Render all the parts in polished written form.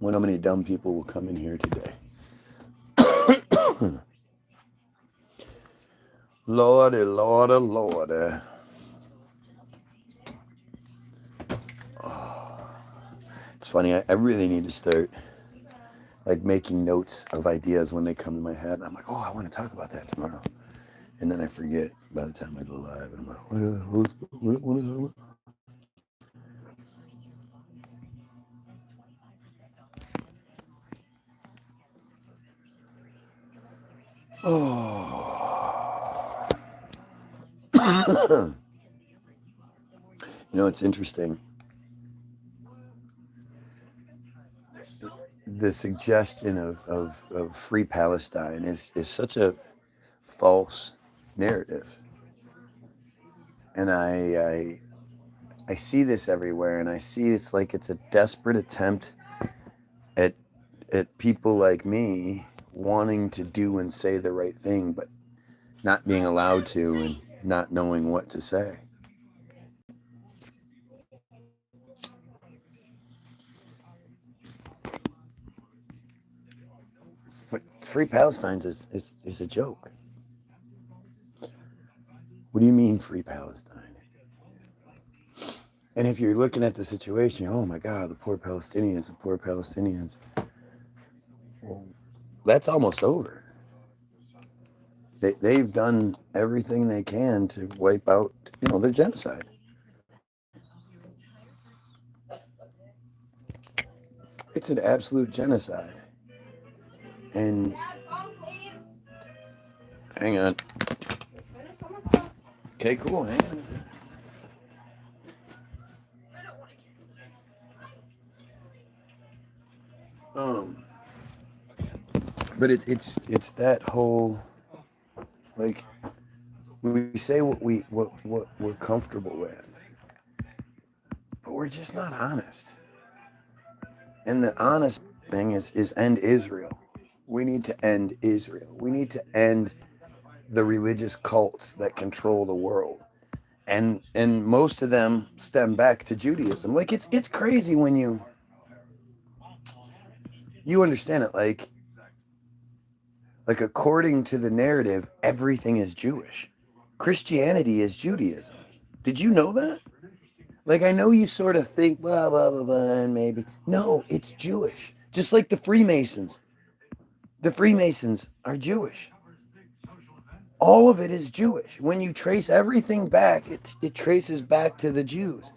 Wonder how many dumb people will come in here today. Lordy, lordy, lordy. It's funny, I really need to start like making notes of ideas when they come to my head. I'm like, oh, I want to talk about that tomorrow. And then I forget by the time I go live. And I'm like, what is it? Oh. You know, it's interesting. The suggestion of free Palestine is such a false narrative. And I see this everywhere, and I see it's like it's a desperate attempt at people like me wanting to do and say the right thing, but not being allowed to and not knowing what to say. But free Palestine is a joke. What do you mean free Palestine? And if you're looking at the situation, oh my God, the poor Palestinians, the poor Palestinians. Well, that's almost over. They've done everything they can to wipe out, their genocide. It's an absolute genocide. And hang on. Okay, cool. Hang on. But it's that whole, like, we say what we're comfortable with, but we're just not honest. And the honest thing is end Israel. We need to end Israel. We need to end the religious cults that control the world. And most of them stem back to Judaism. Like it's crazy when you understand it, like according to the narrative, everything is Jewish. Christianity is Judaism. Did you know that? Like, I know you sort of think, blah, blah, blah, blah, and maybe. No, it's Jewish. Just like the Freemasons. The Freemasons are Jewish. All of it is Jewish. When you trace everything back, it traces back to the Jews.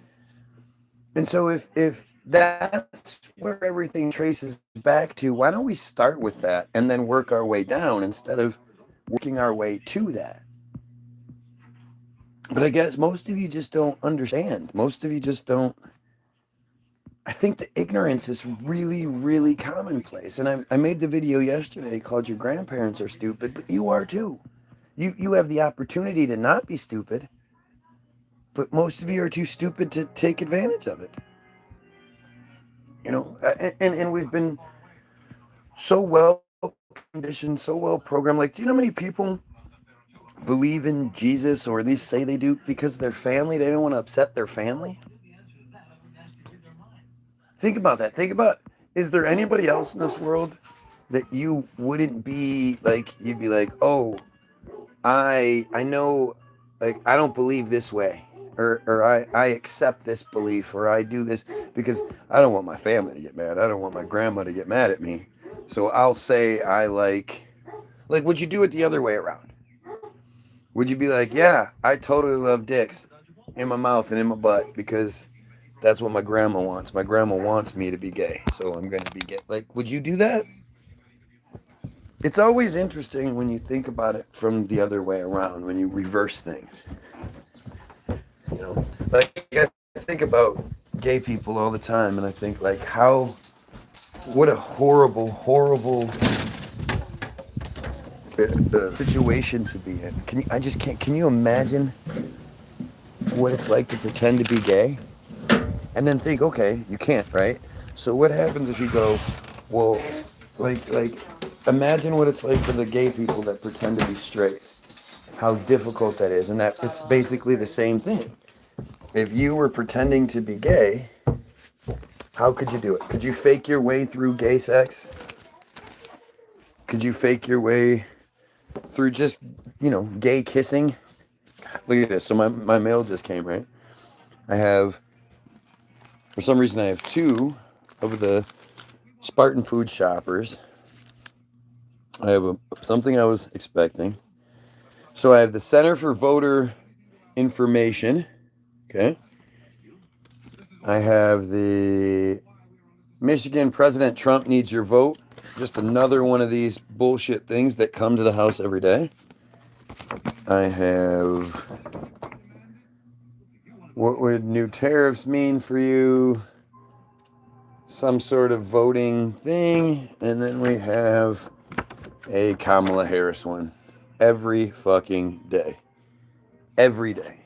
And so if that's where everything traces back to, why don't we start with that and then work our way down instead of working our way to that? But I guess most of you just don't understand. Most of you just don't. I think the ignorance is really, really commonplace. And I made the video yesterday called Your Grandparents Are Stupid, but you are too. You have the opportunity to not be stupid, but most of you are too stupid to take advantage of it. And we've been so well conditioned, so well programmed. Like, do you know how many people believe in Jesus, or at least say they do, because their family, they don't want to upset their family? Think about that. Think about, is there anybody else in this world that you wouldn't be like, you'd be like, oh, I know, like, I don't believe this way, or I accept this belief, or I do this because I don't want my family to get mad. I don't want my grandma to get mad at me. So I'll say I like, would you do it the other way around? Would you be like, yeah, I totally love dicks in my mouth and in my butt because that's what my grandma wants. My grandma wants me to be gay, so I'm going to be gay. Like, would you do that? It's always interesting when you think about it from the other way around, when you reverse things. Like, I think about gay people all the time, and I think, like, what a horrible, horrible situation to be in. Can you imagine what it's like to pretend to be gay? And then think, okay, you can't, right? So what happens if you go, well, like, imagine what it's like for the gay people that pretend to be straight. How difficult that is, and that it's basically the same thing. if you were pretending to be gay, how could you do it? Could you fake your way through gay sex? Could you fake your way through just, gay kissing? Look at this. So my mail just came, right? For some reason, I have two of the Spartan Food Shoppers. I have something I was expecting. So I have the Center for Voter Information. Okay. I have the Michigan President Trump needs your vote. Just another one of these bullshit things that come to the house every day. I have what would new tariffs mean for you? Some sort of voting thing. And then we have a Kamala Harris one. Every fucking day. Every day.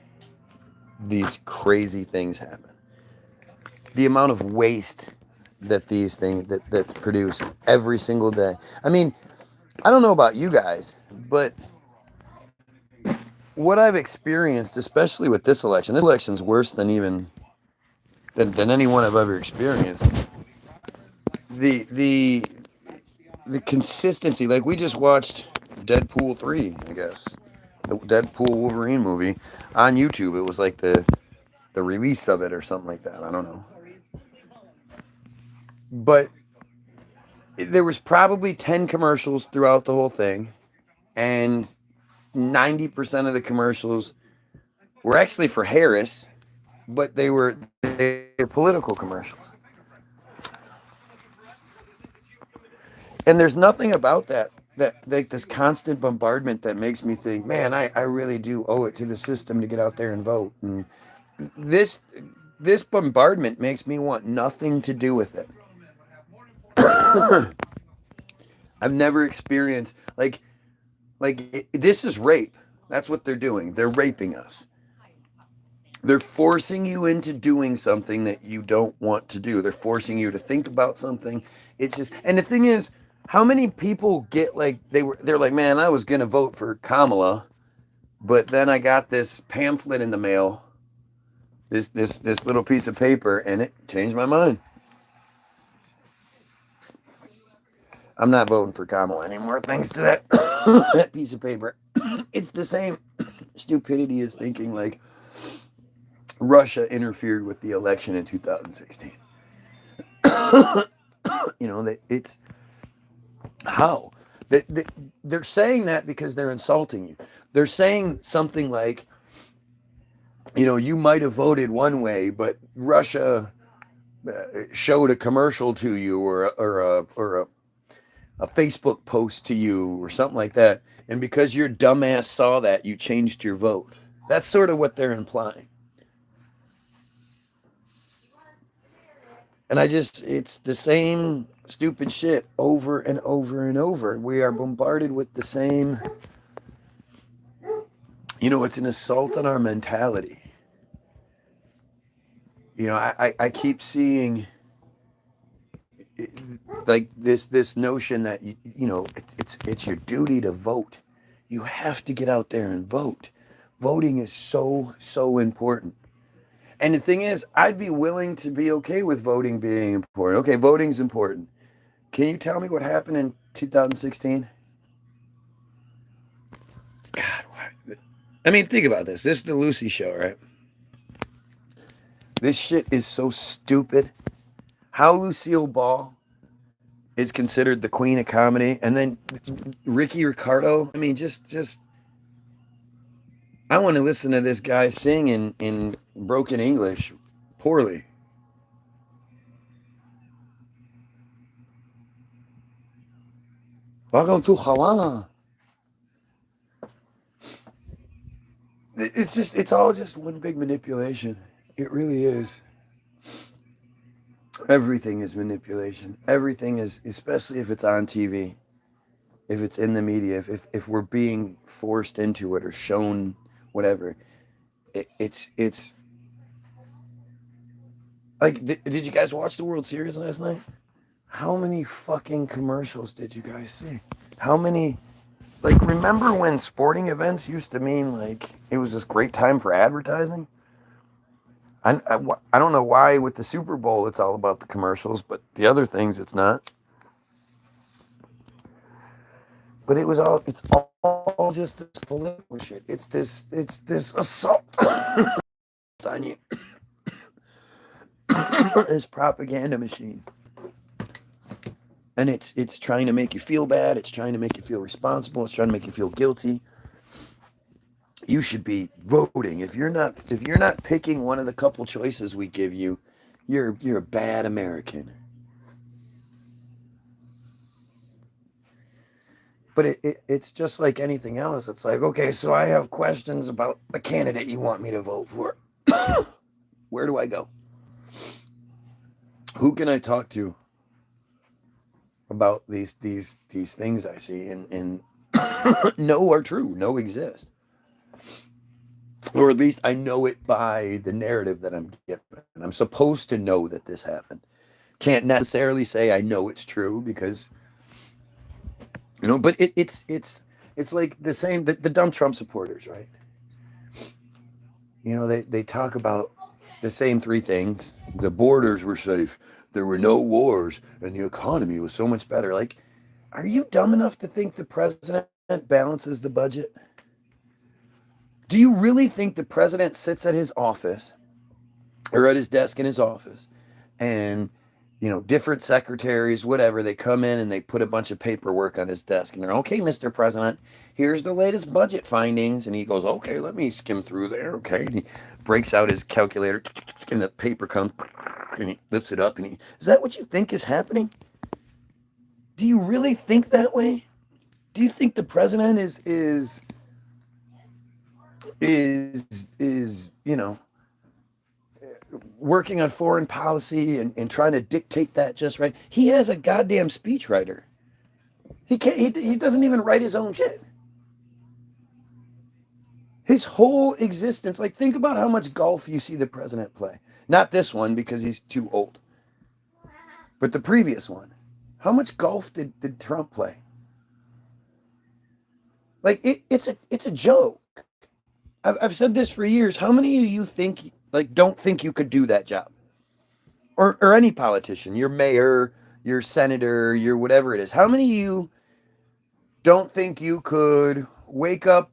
These crazy things happen. The amount of waste that these things that's produced every single day. I mean, I don't know about you guys, but what I've experienced, especially with this election's worse than even than any one I've ever experienced. The consistency, like we just watched Deadpool 3, I guess. The Deadpool Wolverine movie on YouTube. It was like the release of it or something like that. I don't know. But there was probably 10 commercials throughout the whole thing, and 90% of the commercials were actually for Harris, but they were political commercials. And there's nothing about that like this constant bombardment that makes me think, man, I really do owe it to the system to get out there and vote. And this bombardment makes me want nothing to do with it. I've never experienced this is rape. That's what they're doing. They're raping us. They're forcing you into doing something that you don't want to do. They're forcing you to think about something. It's just, and the thing is, how many people get like they're like, man, I was gonna vote for Kamala, but then I got this pamphlet in the mail, this little piece of paper, and it changed my mind. I'm not voting for Kamala anymore, thanks to that piece of paper. It's the same stupidity as thinking like Russia interfered with the election in 2016. It's how? They're saying that because they're insulting you. They're saying something like, you might have voted one way, but Russia showed a commercial to you or a Facebook post to you or something like that. And because your dumbass saw that, you changed your vote. That's sort of what they're implying. And it's the same stupid shit over and over and over. We are bombarded with the same, it's an assault on our mentality. I keep seeing like this notion that it's your duty to vote. You have to get out there and vote. Voting is so important. And the thing is, I'd be willing to be okay with voting being important. Okay, voting's important. Can you tell me what happened in 2016? God, why? I mean, think about this. This is the Lucy show, right? This shit is so stupid. How Lucille Ball is considered the queen of comedy, and then Ricky Ricardo. I mean, just I want to listen to this guy sing in broken English poorly. Welcome to Havana. It's all just one big manipulation. It really is. Everything is manipulation. Everything is, especially if it's on TV, if it's in the media, if we're being forced into it or shown whatever. It's like, did you guys watch the World Series last night? How many fucking commercials did you guys see? How many? Like, remember when sporting events used to mean like it was this great time for advertising? I don't know why with the Super Bowl it's all about the commercials, but the other things it's not. But it's all just this political shit. It's this assault on you, this propaganda machine, and it's trying to make you feel bad. It's trying to make you feel responsible. It's trying to make you feel guilty. You should be voting. If you're not picking one of the couple choices we give you, you're a bad American. But it's just like anything else. It's like, okay, so I have questions about the candidate you want me to vote for. Where do I go? Who can I talk to about these things I see and know are true, know exist? Or at least I know it by the narrative that I'm given. I'm supposed to know that this happened. Can't necessarily say I know it's true because but it's like the same the dumb Trump supporters, right? They talk about the same three things. The borders were safe, there were no wars, and the economy was so much better. Like, are you dumb enough to think the president balances the budget? Do you really think the president sits at his office or at his desk in his office and different secretaries, whatever, they come in and they put a bunch of paperwork on his desk and they're, okay, Mr. President, here's the latest budget findings. And he goes, okay, let me skim through there. Okay. And he breaks out his calculator and the paper comes and he lifts it up is that what you think is happening? Do you really think that way? Do you think the president is working on foreign policy and trying to dictate that just right? He has a goddamn speechwriter. He can't. He doesn't even write his own shit. His whole existence. Like, think about how much golf you see the president play. Not this one because he's too old, but the previous one. How much golf did Trump play? Like, it's a joke. I've said this for years. How many of you don't think you could do that job? Or any politician, your mayor, your senator, your whatever it is. How many of you don't think you could wake up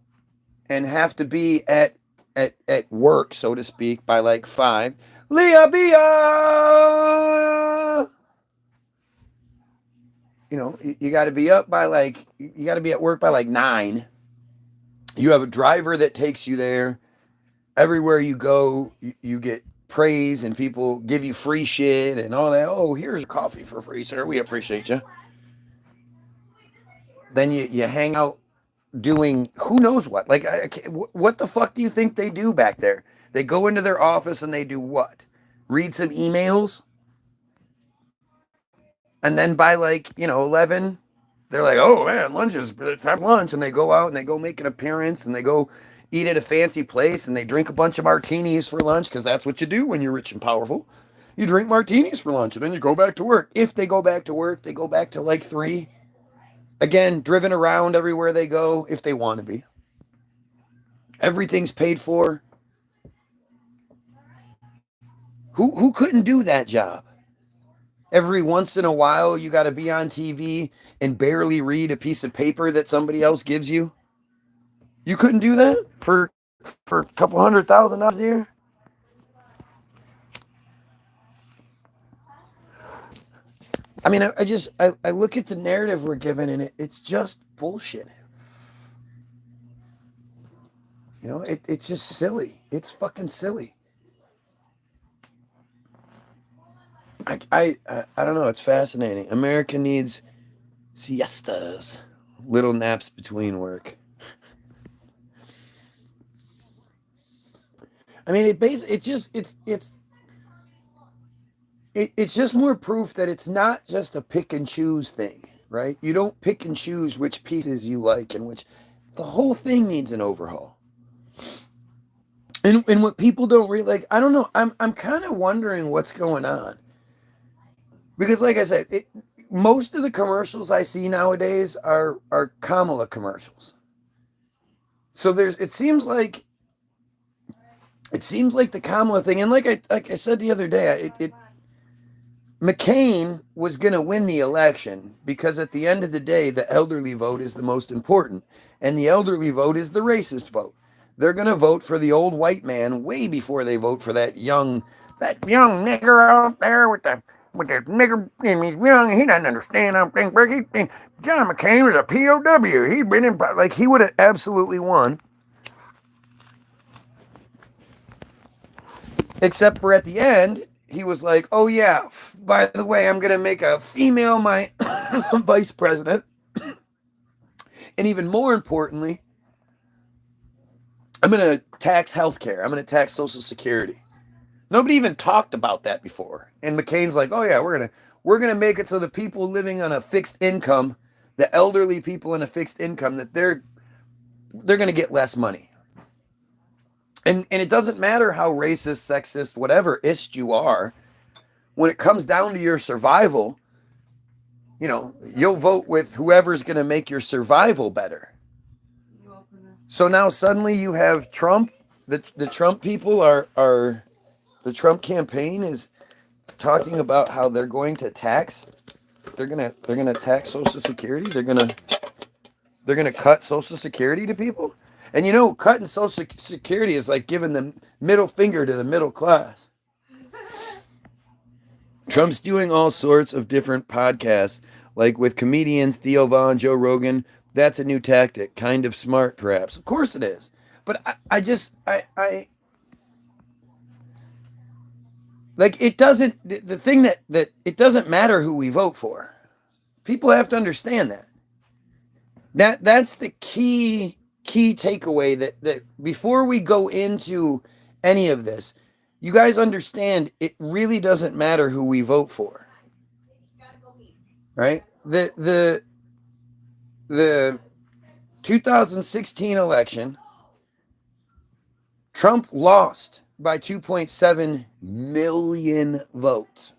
and have to be at work, so to speak, by like 5? Leah Bia! You got to be up by you got to be at work by like 9. You have a driver that takes you there. Everywhere you go, you get praise and people give you free shit and all that. Oh, here's coffee for free, sir. We appreciate you. Then you hang out doing who knows what. Like, what the fuck do you think they do back there? They go into their office and they do what? Read some emails? And then by 11, they're like, oh man, let's have lunch. And they go out and they go make an appearance and they go eat at a fancy place and they drink a bunch of martinis for lunch because that's what you do when you're rich and powerful. You drink martinis for lunch and then you go back to work. If they go back to work, they go back to like 3. Again, driven around everywhere they go if they want to be. Everything's paid for. Who couldn't do that job? Every once in a while, you got to be on TV and barely read a piece of paper that somebody else gives you. You couldn't do that for a couple $100,000 a year? I mean, I look at the narrative we're given and it's just bullshit. It's just silly. It's fucking silly. I don't know. It's fascinating. America needs siestas, little naps between work. I mean, it's just more proof that it's not just a pick and choose thing, right? You don't pick and choose which pieces you like and which. The whole thing needs an overhaul. And what people don't really like, I don't know. I'm kind of wondering what's going on. Because, like I said, most of the commercials I see nowadays are Kamala commercials. So it seems like It seems like the Kamala thing, and like I said the other day, McCain was going to win the election because at the end of the day, the elderly vote is the most important, and the elderly vote is the racist vote. They're going to vote for the old white man way before they vote for that young nigger out there with the nigger, and he's young. He doesn't understand. I'm thinking John McCain was a POW. He'd been in like he would have absolutely won. Except for at the end, he was like, "Oh yeah, by the way, I'm gonna make a female my vice president, and even more importantly, I'm gonna tax healthcare. I'm gonna tax Social Security." Nobody even talked about that before. And McCain's like, "Oh yeah, we're gonna make it so the people living on a fixed income, the elderly people in a fixed income, that they're gonna get less money." And it doesn't matter how racist, sexist, whatever ist you are, when it comes down to your survival, you'll vote with whoever's going to make your survival better. So now suddenly you have Trump. The Trump people are the Trump campaign is talking about how they're going to tax. They're gonna tax Social Security. They're gonna cut Social Security to people. And cutting Social Security is like giving the middle finger to the middle class. Trump's doing all sorts of different podcasts, like with comedians Theo Von, Joe Rogan. That's a new tactic, kind of smart, perhaps. Of course it is. But I like it doesn't. The thing that it doesn't matter who we vote for. People have to understand that. That's the key takeaway that before we go into any of this, you guys understand it really doesn't matter who we vote for, right? The 2016 election, Trump lost by 2.7 million votes.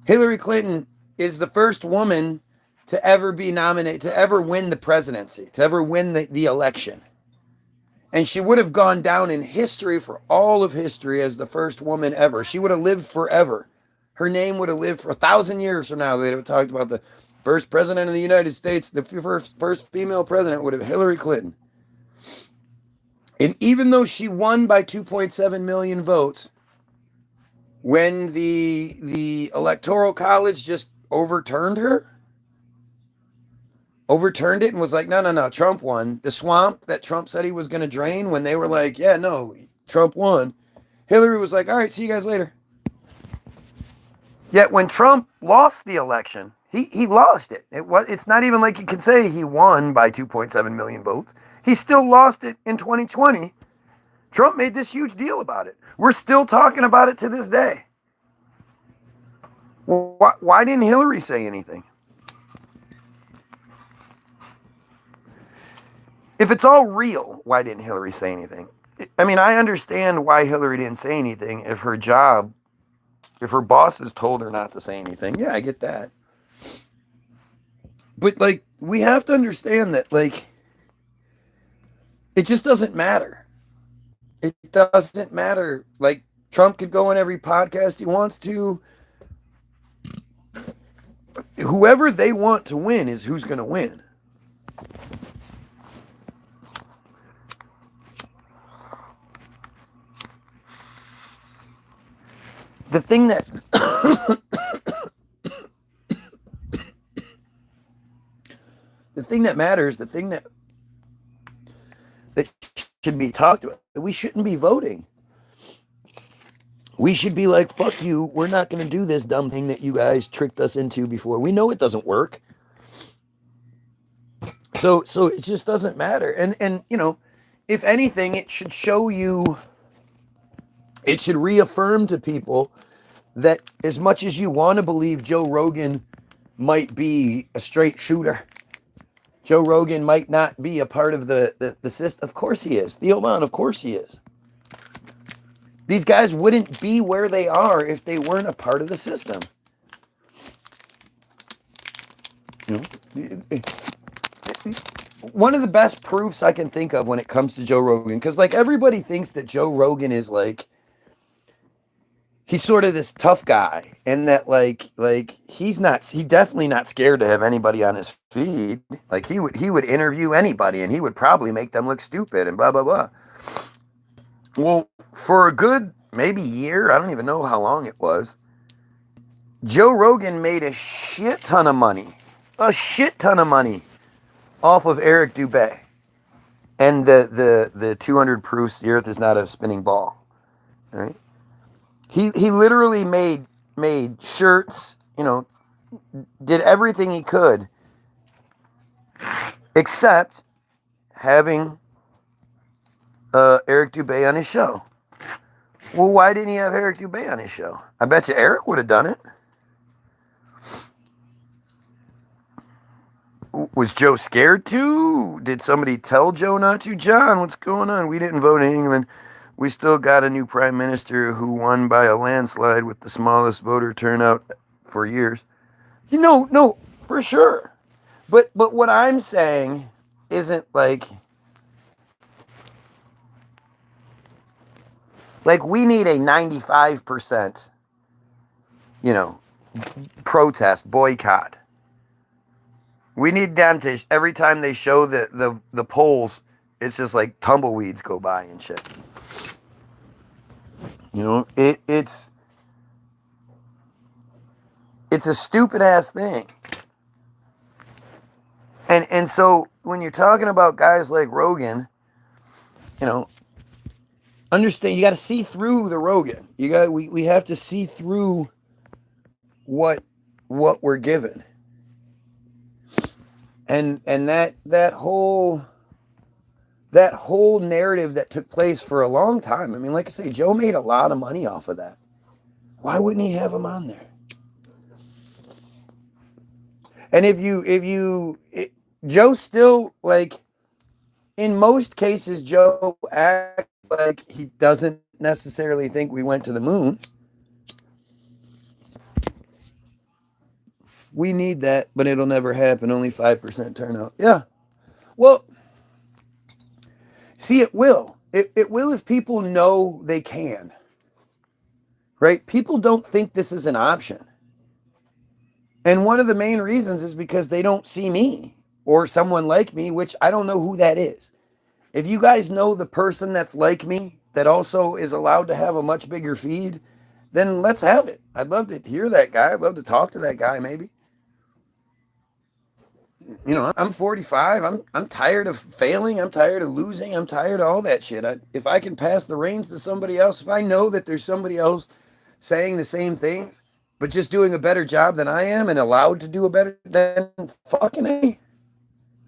Hillary Clinton is the first woman to ever be nominated, to ever win the presidency, to ever win the election. And she would have gone down in history for all of history as the first woman ever. She would have lived forever. Her name would have lived for 1,000 years from now. They'd have talked about the first president of the United States, the first female president would have Hillary Clinton. And even though she won by 2.7 million votes, when the Electoral College just overturned it and was like, no, Trump won. The swamp that Trump said he was going to drain, when they were like, yeah, no, Trump won, Hillary was like, all right, see you guys later. Yet when Trump lost the election, he lost it. It's not even like you can say he won by 2.7 million votes. He still lost it in 2020. Trump made this huge deal about it. We're still talking about it to this day. Why didn't Hillary say anything? If it's all real, why didn't Hillary say anything? I mean, I understand why Hillary didn't say anything if her bosses told her not to say anything. Yeah, I get that. But, we have to understand that, it just doesn't matter. It doesn't matter. Trump could go on every podcast he wants to. Whoever they want to win is who's going to win. The thing that matters, the thing that should be talked about, we shouldn't be voting. We should be like, fuck you, we're not going to do this dumb thing that you guys tricked us into before. We know it doesn't work. So it just doesn't matter. And if anything, it should show you, it should reaffirm to people that as much as you want to believe Joe Rogan might be a straight shooter, Joe Rogan might not be a part of the system. Of course he is. Theo Von, of course he is. These guys wouldn't be where they are if they weren't a part of the system. one of the best proofs I can think of when it comes to Joe Rogan, because like everybody thinks that Joe Rogan is like he's sort of this tough guy, and that like he's definitely not scared to have anybody on his feed. Like he would interview anybody, and he would probably make them look stupid and blah blah blah. Well, for a good maybe year, I don't even know how long it was, Joe Rogan made a shit ton of money off of Eric Dubay and the 200 proofs the Earth is not a spinning ball. Right? He literally made shirts, did everything he could, except having Eric Dubay on his show. Well, why didn't he have Eric Dubay on his show? I bet you Eric would have done it. Was Joe scared to? Did somebody tell Joe not to? John, what's going on? We didn't vote in England. We still got a new prime minister who won by a landslide with the smallest voter turnout for years. No, for sure. But what I'm saying isn't like we need a 95%, protest, boycott. We need them to, every time they show the polls, it's just like tumbleweeds go by and shit. It's a stupid ass thing. And so when you're talking about guys like Rogan, understand you got to see through the Rogan. We have to see through what we're given. And that whole narrative that took place for a long time. I mean, like I say, Joe made a lot of money off of that. Why wouldn't he have him on there? And Joe still, like, in most cases, Joe acts like he doesn't necessarily think we went to the moon. We need that, but it'll never happen. Only 5% turnout. Yeah. Well, see, it will. It will if people know they can. Right? People don't think this is an option. And one of the main reasons is because they don't see me or someone like me, which I don't know who that is. If you guys know the person that's like me, that also is allowed to have a much bigger feed, then let's have it. I'd love to hear that guy. I'd love to talk to that guy maybe. I'm 45. I'm tired of failing. I'm tired of losing. I'm tired of all that shit. If I can pass the reins to somebody else, if I know that there's somebody else saying the same things, but just doing a better job than I am and allowed to do a better, then fucking A.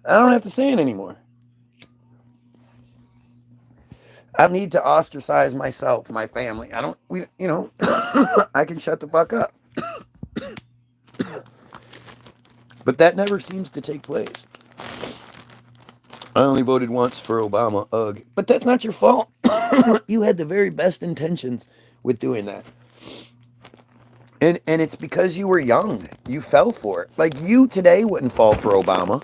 I don't have to say it anymore. I don't need to ostracize myself, my family. I can shut the fuck up. But that never seems to take place. I only voted once for Obama. Ugh. But that's not your fault. You had the very best intentions with doing that. And it's because you were young. You fell for it. Like, you today wouldn't fall for Obama.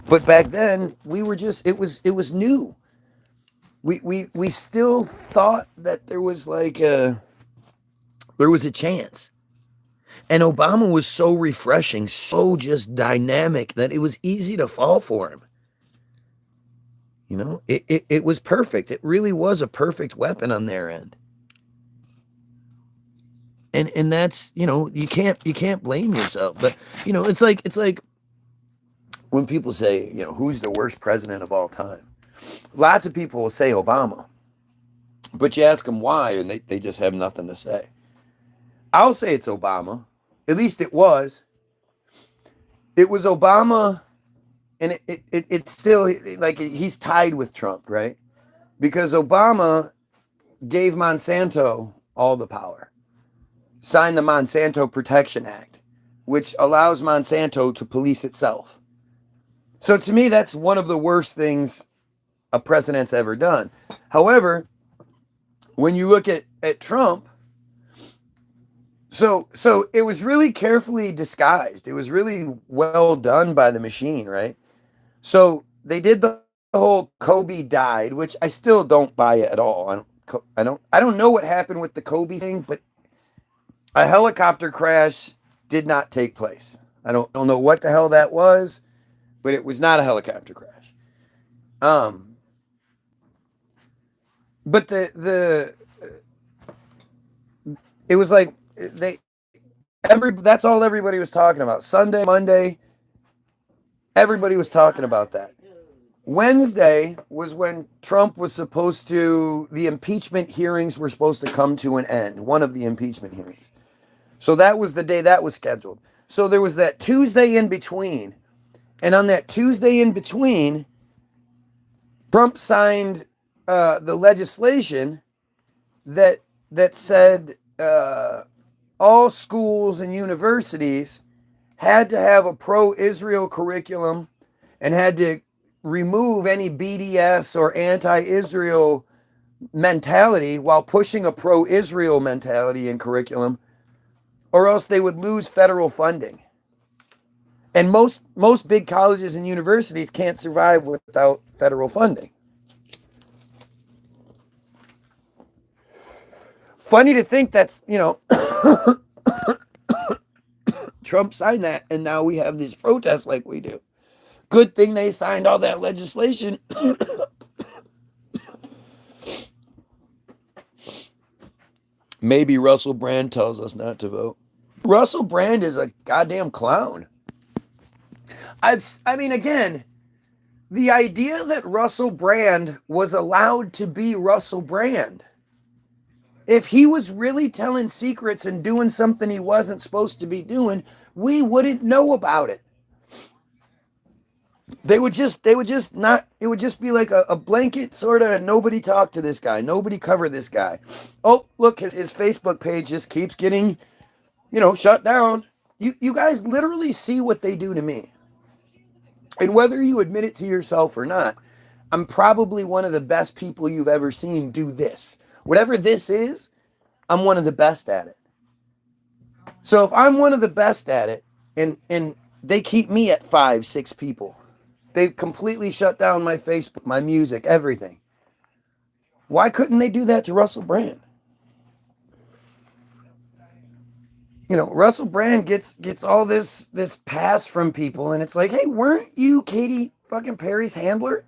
But back then, we were just, it was new. We still thought that there was a chance. And Obama was so refreshing, so just dynamic that it was easy to fall for him. It was perfect. It really was a perfect weapon on their end. And that's, you can't blame yourself. But, it's like when people say, who's the worst president of all time? Lots of people will say Obama. But you ask them why, and they just have nothing to say. I'll say it's Obama. At least it was. It was Obama, and it's still, like, he's tied with Trump, right? Because Obama gave Monsanto all the power. Signed the Monsanto Protection Act, which allows Monsanto to police itself. So to me, that's one of the worst things a president's ever done. However, when you look at Trump, So it was really carefully disguised. It was really well done by the machine, right? So they did the whole Kobe died, which I still don't buy it at all. I don't know what happened with the Kobe thing, but a helicopter crash did not take place. I don't know what the hell that was, but it was not a helicopter crash. Um, but the it was like they every that's all everybody was talking about. Sunday, Monday, everybody was talking about that. Wednesday was when Trump was supposed to, the impeachment hearings were supposed to come to an end, one of the impeachment hearings. So that was the day that was scheduled. So there was that Tuesday in between. And on that Tuesday in between, Trump signed the legislation that said all schools and universities had to have a pro-Israel curriculum and had to remove any BDS or anti-Israel mentality while pushing a pro-Israel mentality in curriculum, or else they would lose federal funding. And most big colleges and universities can't survive without federal funding. Funny to think that's, Trump signed that and now we have these protests like we do. Good thing they signed all that legislation. Maybe Russell Brand tells us not to vote. Russell Brand is a goddamn clown. Again, the idea that Russell Brand was allowed to be Russell Brand. If he was really telling secrets and doing something he wasn't supposed to be doing, we wouldn't know about it. They would just not, it would just be like a blanket sort of, nobody talk to this guy, nobody cover this guy. Oh, look, his Facebook page just keeps getting, shut down. You guys literally see what they do to me. And whether you admit it to yourself or not, I'm probably one of the best people you've ever seen do this. Whatever this is, I'm one of the best at it. So if I'm one of the best at it, and they keep me at 5-6 people, they've completely shut down my Facebook, my music, everything. Why couldn't they do that to Russell Brand? Russell Brand gets all this pass from people, and it's like, hey, weren't you Katy fucking Perry's handler?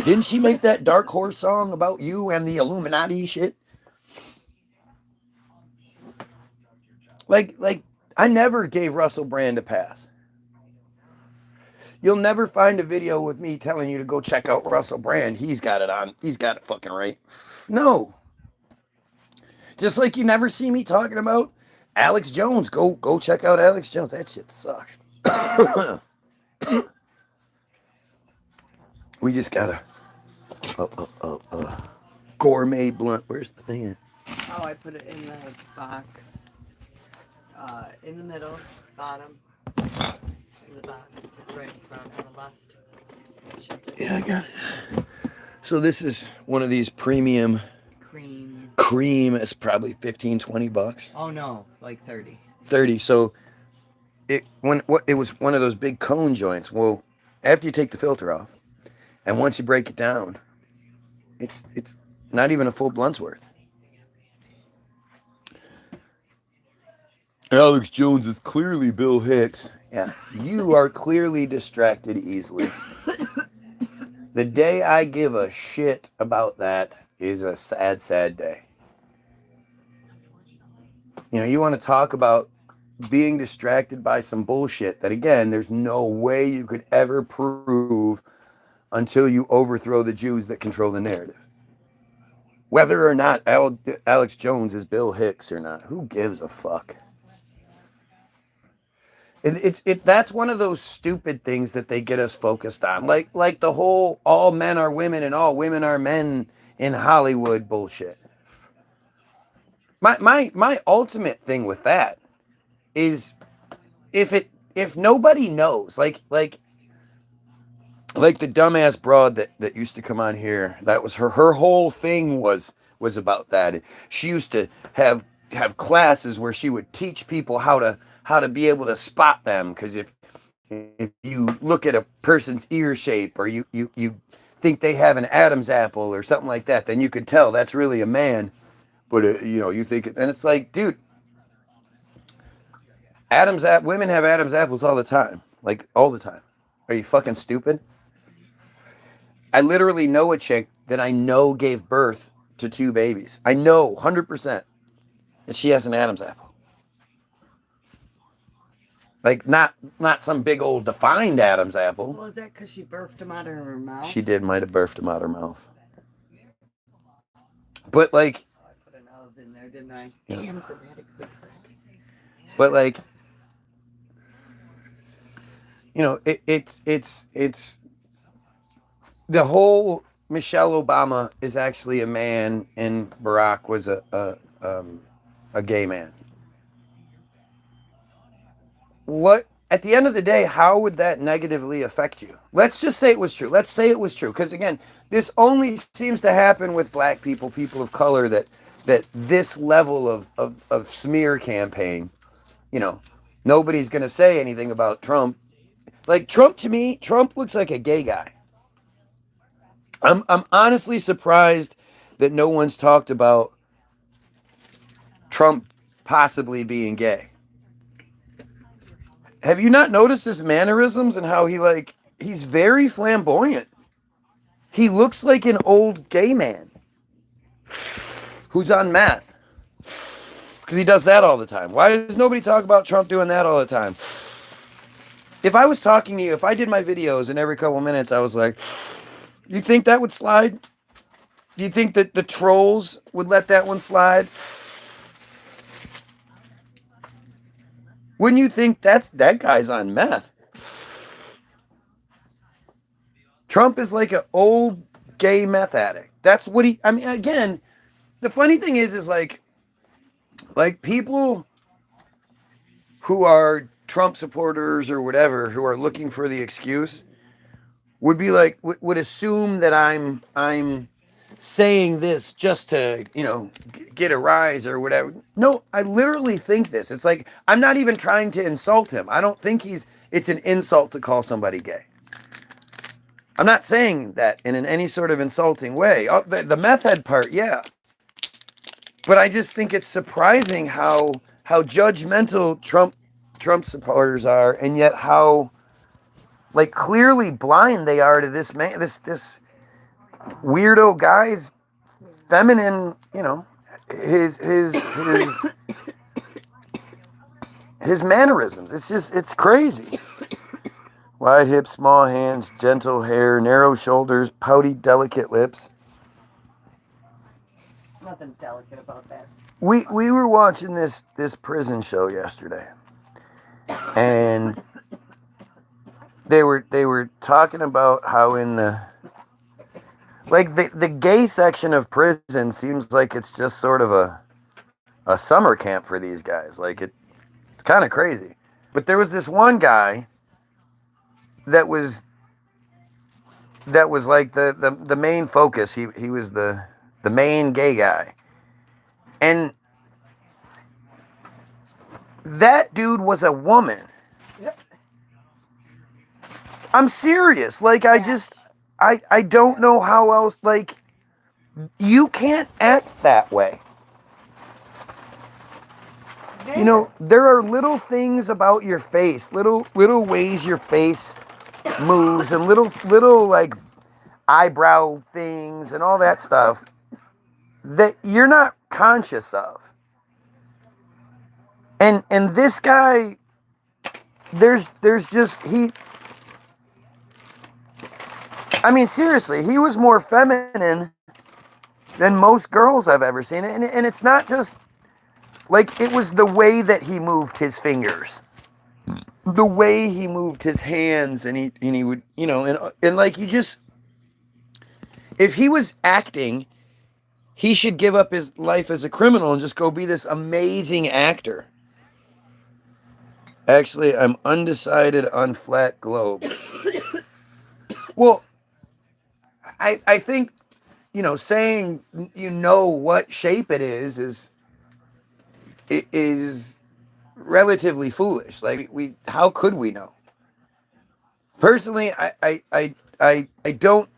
Didn't she make that Dark Horse song about you and the Illuminati shit? Like I never gave Russell Brand a pass. You'll never find a video with me telling you to go check out Russell Brand. He's got it on. He's got it fucking right. No. Just like you never see me talking about Alex Jones. Go check out Alex Jones. That shit sucks. We just gotta gourmet blunt. Where's the thing? Oh, I put it in the box. In the middle, bottom. In the box. It's right in front on the left. Yeah, I got it. So this is one of these premium cream. It's probably $15-20. Oh no, like 30. 30. So it was one of those big cone joints. Well, after you take the filter off, and once you break it down, it's not even a full blunt's worth. Alex Jones is clearly Bill Hicks. Yeah, you are clearly distracted easily. The day I give a shit about that is a sad, sad day. You want to talk about being distracted by some bullshit that, again, there's no way you could ever prove until you overthrow the Jews that control the narrative. Whether or not Alex Jones is Bill Hicks or not, who gives a fuck? That's one of those stupid things that they get us focused on, like the whole all men are women and all women are men in Hollywood bullshit. My ultimate thing with that is if nobody knows, like like the dumbass broad that used to come on here. That was her whole thing was about that. She used to have classes where she would teach people how to be able to spot them, because if you look at a person's ear shape, or you think they have an Adam's apple or something like that, then you could tell that's really a man. But you think it, and it's like, dude, women have Adam's apples all the time, like all the time. Are you fucking stupid? I literally know a chick that I know gave birth to 2 babies. I know 100% that she has an Adam's apple. Like not some big old defined Adam's apple. Was that because she birthed him out of her mouth? She might have birthed him out of her mouth. But like, oh, I put an of in there, didn't I? Yeah. Damn, grammatically correct. But like, it's the whole Michelle Obama is actually a man and Barack was a gay man. What, at the end of the day, how would that negatively affect you? Let's just say it was true. Let's say it was true. Because again, this only seems to happen with black people, people of color, that this level of smear campaign, nobody's going to say anything about Trump. Like Trump, to me, Trump looks like a gay guy. I'm honestly surprised that no one's talked about Trump possibly being gay. Have you not noticed his mannerisms and how he's very flamboyant? He looks like an old gay man who's on meth. Because he does that all the time. Why does nobody talk about Trump doing that all the time? If I was talking to you, if I did my videos and every couple minutes I was like, you think that would slide? Do you think that the trolls would let that one slide? Wouldn't you think that guy's on meth? Trump is like an old gay meth addict. That's what I mean, again, the funny thing is like people who are Trump supporters or whatever, who are looking for the excuse, would be like, would assume that I'm saying this just to, get a rise or whatever. No, I literally think this. It's like, I'm not even trying to insult him. I don't think it's an insult to call somebody gay. I'm not saying that in any sort of insulting way. Oh, the meth head part, yeah. But I just think it's surprising how judgmental Trump supporters are, and yet how clearly blind they are to this man, this weirdo guy's feminine, his mannerisms. It's crazy. Wide hips, small hands, gentle hair, narrow shoulders, pouty, delicate lips. Nothing delicate about that. We were watching this prison show yesterday, and they were talking about how in the gay section of prison seems like it's just sort of a summer camp for these guys. Like it's kind of crazy. But there was this one guy that was like the main focus. He was the main gay guy. And that dude was a woman. Yep. I'm serious. Like I don't know how else, you can't act that way. There are little things about your face, little ways your face moves, and little eyebrow things and all that stuff that you're not conscious of. And this guy, there's just, I mean, seriously, he was more feminine than most girls I've ever seen. And it's not just, it was the way that he moved his fingers, the way he moved his hands, and he would, if he was acting, he should give up his life as a criminal and just go be this amazing actor. Actually, I'm undecided on flat globe. Well, I think, saying you know what shape it is relatively foolish. Like how could we know? Personally, I don't.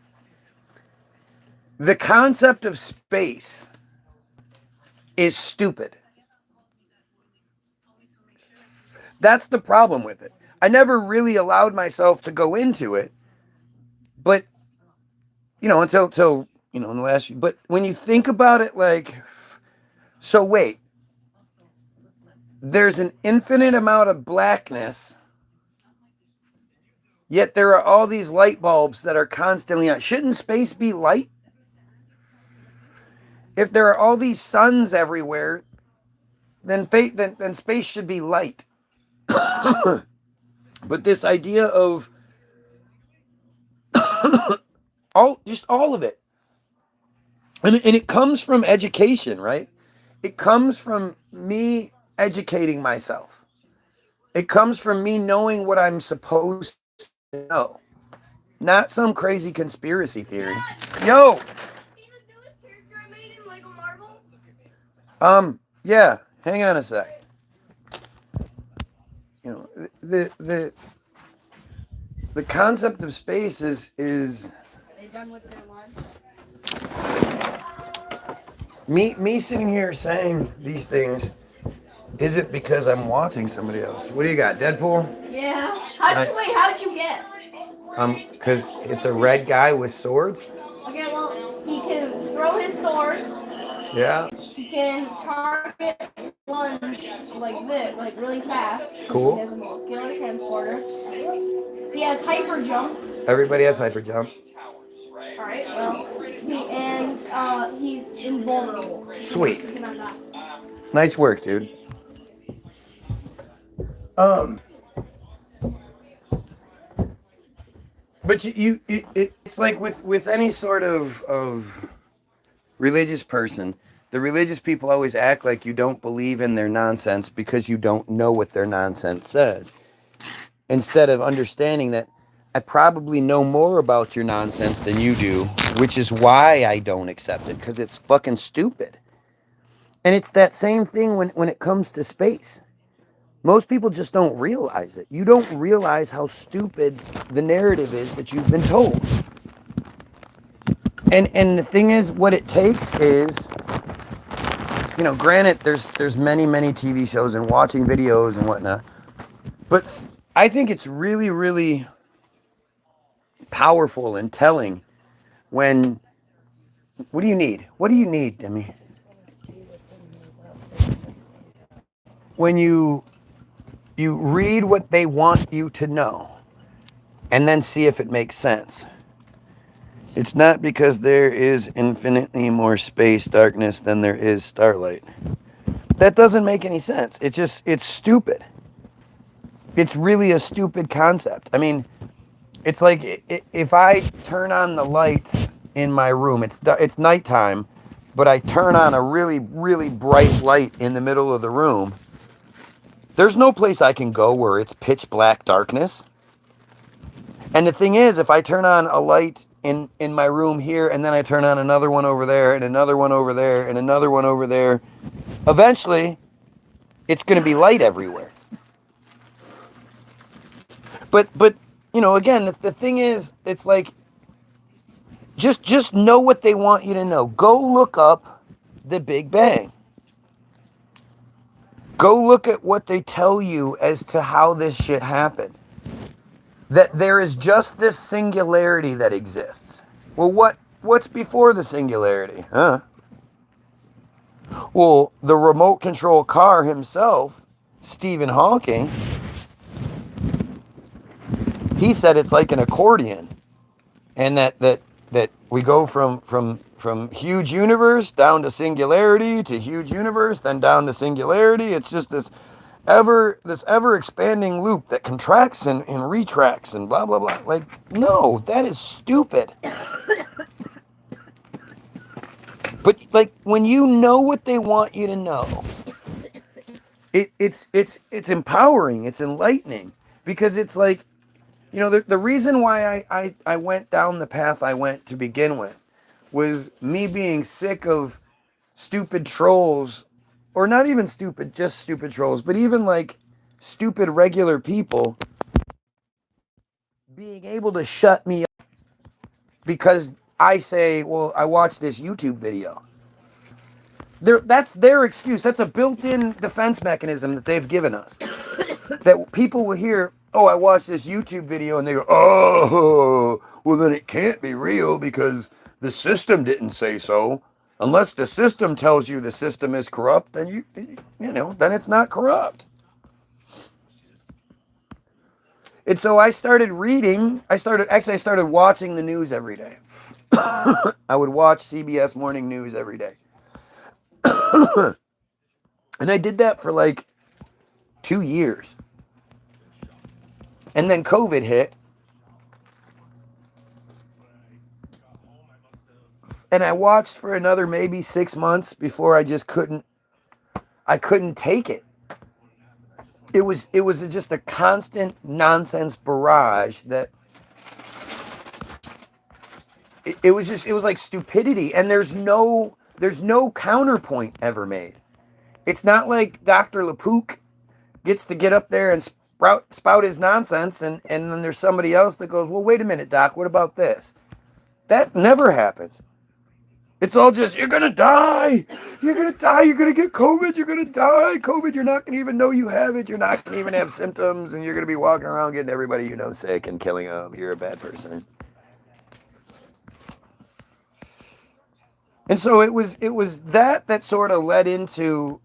The concept of space is stupid. That's the problem with it. I never really allowed myself to go into it, but until in the last few. But when you think about it, like, so wait, there's an infinite amount of blackness, yet there are all these light bulbs that are constantly on. Shouldn't space be light? If there are all these suns everywhere, then space should be light. But this idea of all of it, and it comes from education, right? It comes from me educating myself. It comes from me knowing what I'm supposed to know, not some crazy conspiracy theory. Yo, yeah. Hang on a sec. The concept of space is. Are they done with their lunch? Me sitting here saying these things isn't because I'm watching somebody else. What do you got, Deadpool? Yeah. How'd you guess? Because it's a red guy with swords. Okay, well, he can throw his sword. Yeah. He can target lunge like this, like really fast. Cool. He has a molecular transporter. He has hyper jump. Everybody has hyper jump. All right. Well, he's invulnerable. Sweet. He cannot die. Nice work, dude. But it's like with any sort of religious person, the religious people always act like you don't believe in their nonsense because you don't know what their nonsense says. Instead of understanding that I probably know more about your nonsense than you do, which is why I don't accept it, because it's fucking stupid. And it's that same thing when it comes to space. Most people just don't realize it. You don't realize how stupid the narrative is that you've been told. And the thing is, what it takes is, granted, there's many TV shows and watching videos and whatnot, but I think it's really, really powerful and telling when. What do you need? What do you need, Demi? When you read what they want you to know and then see if it makes sense. It's not because there is infinitely more space darkness than there is starlight. That doesn't make any sense. It's stupid. It's really a stupid concept. I mean, it's like if I turn on the lights in my room, it's nighttime, but I turn on a really, really bright light in the middle of the room. There's no place I can go where it's pitch black darkness. And the thing is, if I turn on a light in my room here, and then I turn on another one over there, and another one over there, and another one over there, eventually, it's going to be light everywhere. But again, the thing is, it's like, just know what they want you to know. Go look up the Big Bang. Go look at what they tell you as to how this shit happened. That there is just this singularity that exists. Well, what's before the singularity? Huh? Well, the remote control car himself, Stephen Hawking, he said it's like an accordion. And that we go from huge universe down to singularity to huge universe, then down to singularity. It's just this ever expanding loop that contracts and retracts and blah blah blah. Like, no, that is stupid. But like, when you know what they want you to know, it's empowering, it's enlightening, because it's like, You know, the reason why I went down the path I went to begin with was me being sick of stupid trolls, or not even stupid, just stupid trolls, but even like stupid regular people being able to shut me up because I say, well, I watched this YouTube video. That's their excuse. That's a built-in defense mechanism that they've given us. That people will hear, oh, I watched this YouTube video, and they go, oh, well, then it can't be real because the system didn't say so. Unless the system tells you the system is corrupt, then then it's not corrupt. And so I started watching the news every day. I would watch CBS Morning News every day. And I did that for like 2 years. And then COVID hit. And I watched for another maybe 6 months before I just couldn't take it. It was just a constant nonsense barrage that it was like stupidity, and there's no counterpoint ever made. It's not like Dr. LaPook gets to get up there and spout his nonsense, and then there's somebody else that goes, well, wait a minute, Doc, what about this? That never happens. It's all just, you're going to die. You're going to die. You're going to get COVID. You're going to die. COVID, you're not going to even know you have it. You're not going to even have symptoms, and you're going to be walking around getting everybody you know sick and killing them. You're a bad person. And so it was that sort of led into,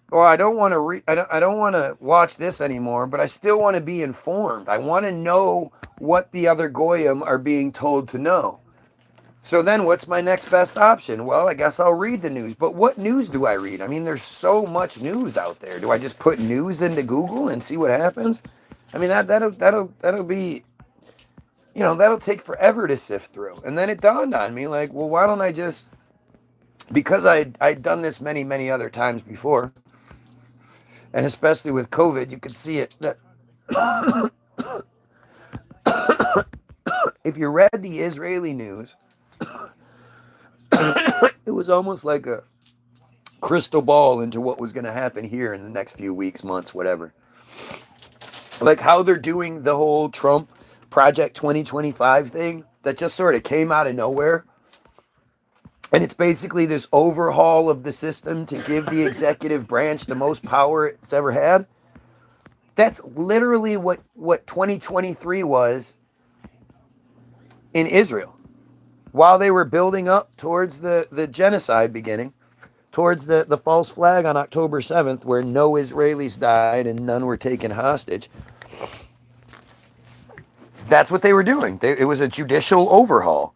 well, I don't want to watch this anymore, but I still want to be informed. I want to know what the other goyim are being told to know. So then what's my next best option? Well, I guess I'll read the news. But what news do I read? I mean, there's so much news out there. Do I just put news into Google and see what happens? I mean, that'll be, that'll take forever to sift through. And then it dawned on me, like, well, why don't I just, because I'd done this many, many other times before, and especially with COVID, you could see it, that if you read the Israeli news, it was almost like a crystal ball into what was going to happen here in the next few weeks, months, whatever. Like how they're doing the whole Trump Project 2025 thing that just sort of came out of nowhere. And it's basically this overhaul of the system to give the executive branch the most power it's ever had. That's literally what 2023 was in Israel. While they were building up towards the genocide beginning, towards the false flag on October 7th, where no Israelis died and none were taken hostage. That's what they were doing. It was a judicial overhaul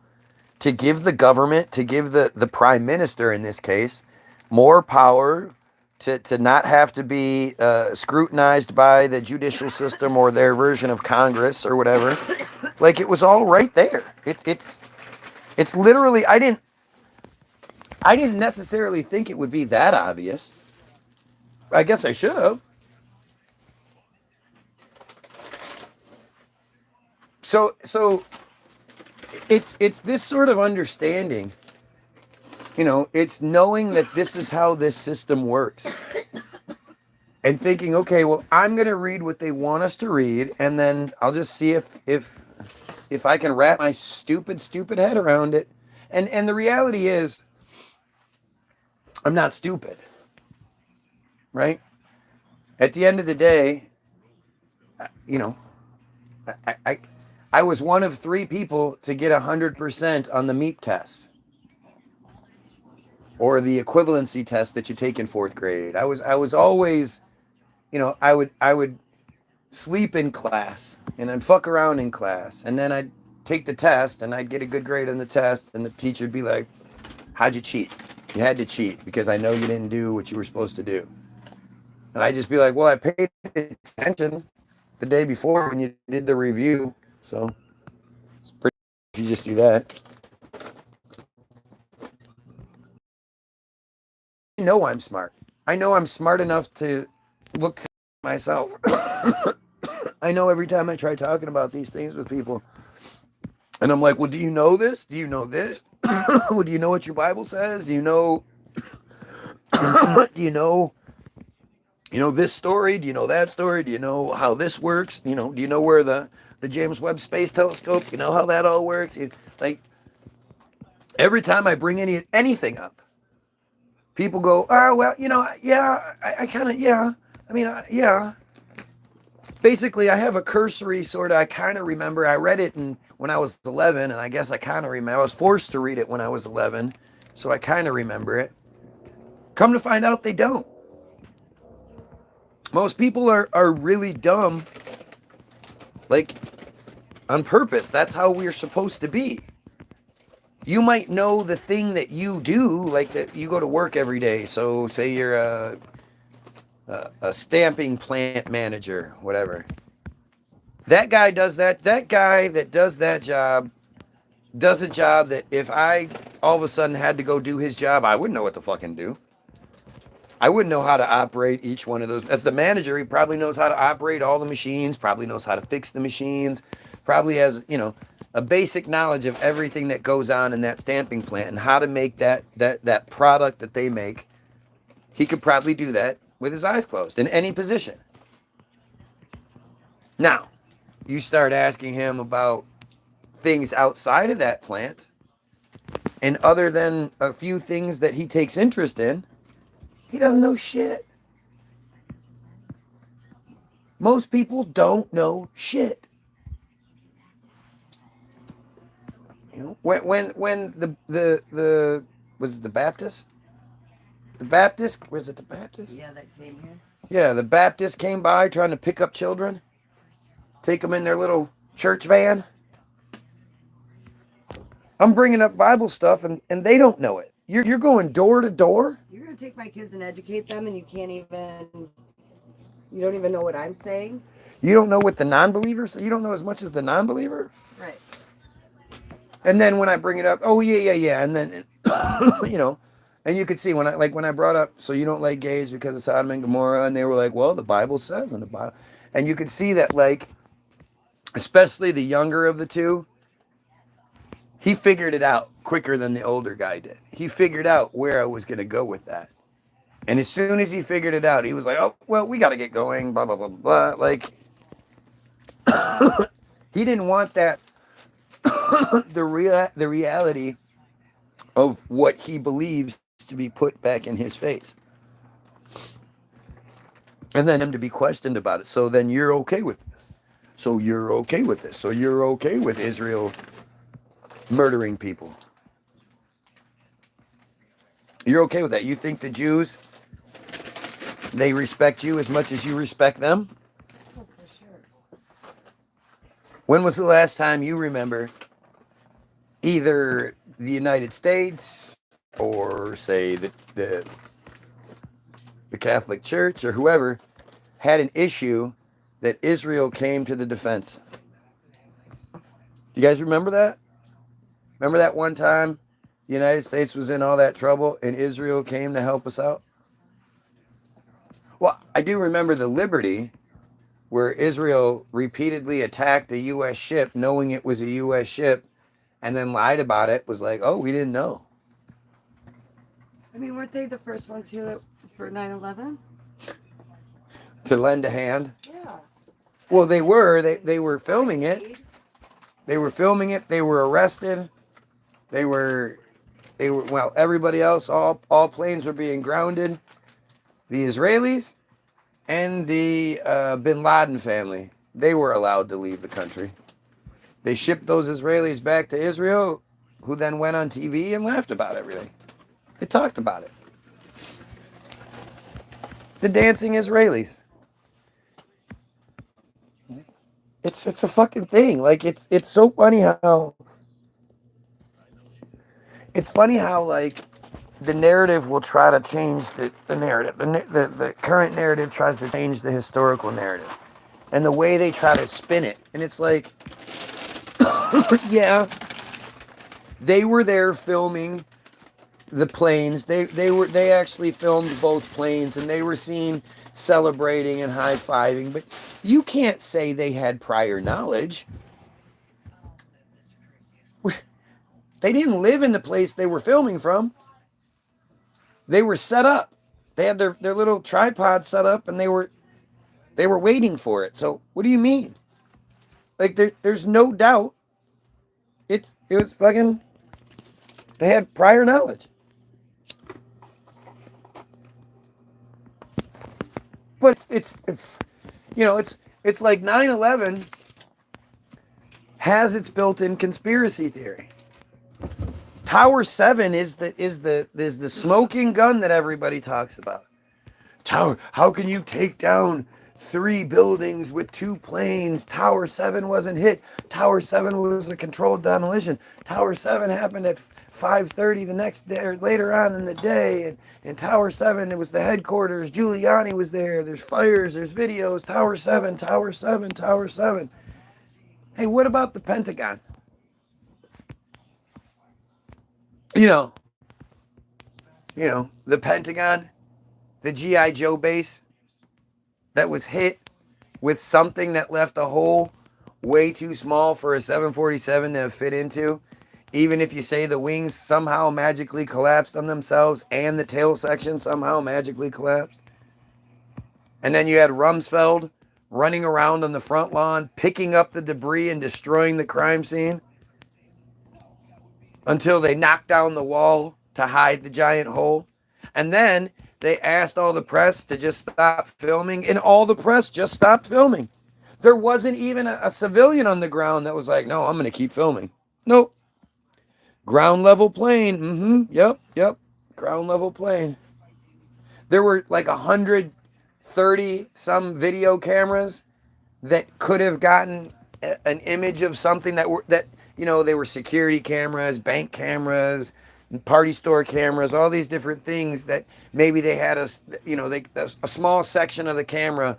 to give the government, to give the prime minister in this case, more power to not have to be scrutinized by the judicial system or their version of Congress or whatever. Like, it was all right there. It's literally, I didn't necessarily think it would be that obvious. I guess I should have. So it's this sort of understanding, it's knowing that this is how this system works. And thinking, okay, well, I'm going to read what they want us to read, and then I'll just see if I can wrap my stupid head around it. And the reality is, I'm not stupid, right? At the end of the day, I was one of 3 people to get 100% on the MEEP test, or the equivalency test that you take in 4th grade. I was always, I would sleep in class, and I'd fuck around in class, and then I'd take the test, and I'd get a good grade on the test, and the teacher would be like, how'd you cheat? You had to cheat because I know you didn't do what you were supposed to do. And I'd just be like, well, I paid attention the day before when you did the review, so it's pretty if you just do that. I know I'm smart. I know I'm smart enough to look myself. I know every time I try talking about these things with people, and I'm like, well, do you know this? Do you know this? Well, do you know what your Bible says? Do you know, do you know this story? Do you know that story? Do you know how this works? Do you know where the James Webb Space Telescope, you know how that all works? Like, every time I bring anything up, people go, oh, well, yeah, I kind of, yeah. I mean, yeah. Basically, I have a cursory sort of, I kind of remember, I read it when I was 11, and I guess I kind of remember. I was forced to read it when I was 11, so I kind of remember it. Come to find out, they don't. Most people are really dumb, like, on purpose. That's how we're supposed to be. You might know the thing that you do, like that you go to work every day. So say you're a stamping plant manager, whatever. That guy does that. That guy that does that job does a job that if I all of a sudden had to go do his job, I wouldn't know what to fucking do. I wouldn't know how to operate each one of those. As the manager, he probably knows how to operate all the machines, probably knows how to fix the machines, probably has, a basic knowledge of everything that goes on in that stamping plant and how to make that product that they make. He could probably do that with his eyes closed in any position. Now, you start asking him about things outside of that plant, and other than a few things that he takes interest in, he doesn't know shit. Most people don't know shit. When the was it the Baptist? The Baptist, was it the Baptist? Yeah, that came here. Yeah, the Baptist came by trying to pick up children, take them in their little church van. I'm bringing up Bible stuff, and they don't know it. You're going door to door. You're gonna take my kids and educate them, and you don't even know what I'm saying. You don't know what the non-believer, so you don't know as much as the non-believer. Right. And then when I bring it up, oh yeah, and then and you could see when I brought up, so you don't like gays because of Sodom and Gomorrah, and they were like, well, the Bible says in the Bible, and you could see that, like, especially the younger of the two, he figured it out quicker than the older guy did. He figured out where I was going to go with that. And as soon as he figured it out, he was like, oh, well, we got to get going, blah, blah, blah, blah. Like, he didn't want that, the reality of what he believes to be put back in his face. And then him to be questioned about it. So then you're okay with this. So you're okay with this. So you're okay with Israel murdering people. You're okay with that. You think the Jews, they respect you as much as you respect them? Oh, for sure. When was the last time you remember either the United States or, say, the Catholic Church or whoever had an issue that Israel came to the defense? You guys remember that? Remember that one time the United States was in all that trouble and Israel came to help us out? Well, I do remember the Liberty, where Israel repeatedly attacked a U.S. ship knowing it was a U.S. ship and then lied about it, was like, oh, we didn't know. I mean, weren't they the first ones here for 9/11? To lend a hand. Yeah. Well, they were. They were filming it. They were filming it. They were arrested. They were, well, everybody else, all planes were being grounded. The Israelis and the bin Laden family, they were allowed to leave the country. They shipped those Israelis back to Israel, who then went on TV and laughed about everything. They talked about it. The dancing Israelis. It's a fucking thing. Like, it's so funny how like the narrative will try to change the narrative. The current narrative tries to change the historical narrative. And the way they try to spin it. And it's like, yeah, they were there filming the planes. They actually filmed both planes, and they were seen celebrating and high-fiving. But you can't say they had prior knowledge. They didn't live in the place they were filming from. They were set up. They had their little tripod set up, and they were waiting for it. So what do you mean? Like there's no doubt it was fucking, they had prior knowledge. But it's it's like 9/11 has its built-in conspiracy theory. Tower 7 is the smoking gun that everybody talks about. Tower, how can you take down 3 buildings with 2 planes? Tower 7 wasn't hit. Tower 7 was a controlled demolition. Tower 7 happened at 5:30 the next day or later on in the day. And Tower 7, it was the headquarters. Giuliani was there. There's fires. There's videos. Tower 7, Tower 7, Tower 7. Hey, what about the Pentagon? You know, the Pentagon, the G.I. Joe base that was hit with something that left a hole way too small for a 747 to fit into. Even if you say the wings somehow magically collapsed on themselves and the tail section somehow magically collapsed. And then you had Rumsfeld running around on the front lawn, picking up the debris and destroying the crime scene until they knocked down the wall to hide the giant hole. And then they asked all the press to just stop filming, and all the press just stopped filming. There wasn't even a civilian on the ground that was like, no, I'm going to keep filming. Nope. Ground level plane. Yep. Ground level plane. There were like 130 some video cameras that could have gotten an image of something that they were security cameras, bank cameras, party store cameras, all these different things that maybe they had a small section of the camera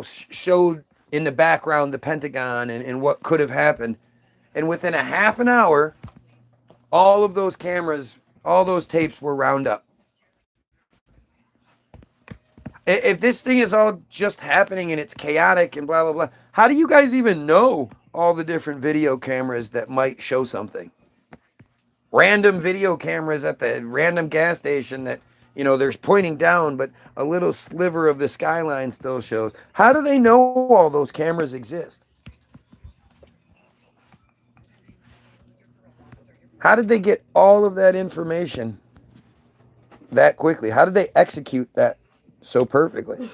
showed in the background the Pentagon and what could have happened. And within a half an hour, all of those cameras, all those tapes were wound up. If this thing is all just happening and it's chaotic and blah, blah, blah, how do you guys even know all the different video cameras that might show something? Random video cameras at the random gas station that, there's pointing down, but a little sliver of the skyline still shows. How do they know all those cameras exist? How did they get all of that information that quickly? How did they execute that so perfectly?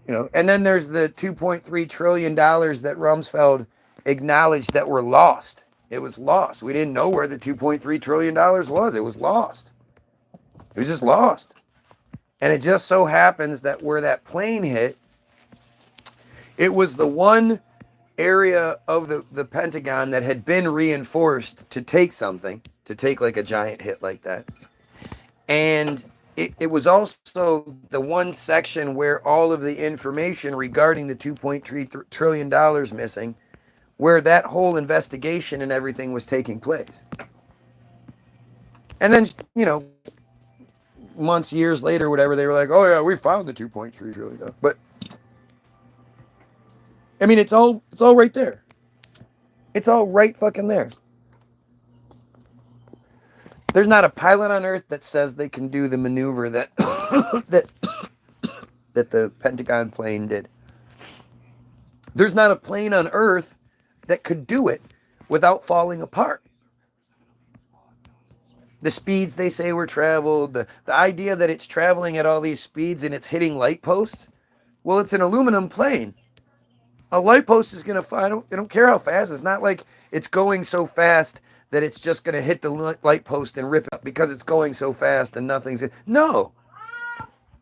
And then there's the $2.3 trillion that Rumsfeld acknowledged that were lost. It was lost. We didn't know where the $2.3 trillion was. It was lost. It was just lost. And it just so happens that where that plane hit, it was the one area of the Pentagon that had been reinforced to take like a giant hit like that. And it was also the one section where all of the information regarding the $2.3 trillion missing, where that whole investigation and everything was taking place. And then, months, years later, whatever, they were like, oh yeah, we found the $2.3 trillion. But I mean, it's all right there. It's all right fucking there. There's not a pilot on Earth that says they can do the maneuver that that the Pentagon plane did. There's not a plane on Earth that could do it without falling apart. The speeds they say were traveled, the idea that it's traveling at all these speeds and it's hitting light posts. Well, it's an aluminum plane. A light post is going to fly. I don't care how fast. It's not like it's going so fast that it's just going to hit the light post and rip it up because it's going so fast and nothing's... No.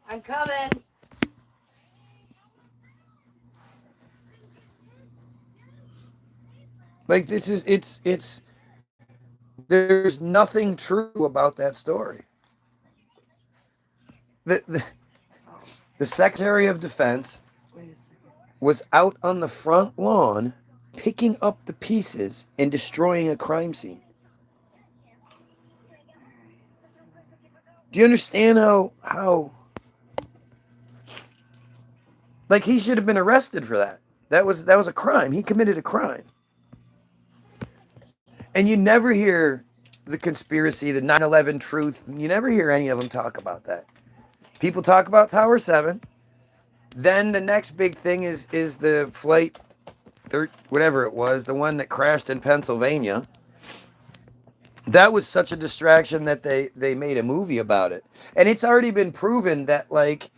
I'm coming. Like, this is... It's... There's nothing true about that story. The Secretary of Defense was out on the front lawn picking up the pieces and destroying a crime scene. Do you understand how like he should have been arrested for that? That was a crime. He committed a crime. And you never hear the conspiracy, the 9/11 truth. You never hear any of them talk about that. People talk about Tower 7. Then the next big thing is the flight, or whatever it was, the one that crashed in Pennsylvania. That was such a distraction that they made a movie about it. And it's already been proven that like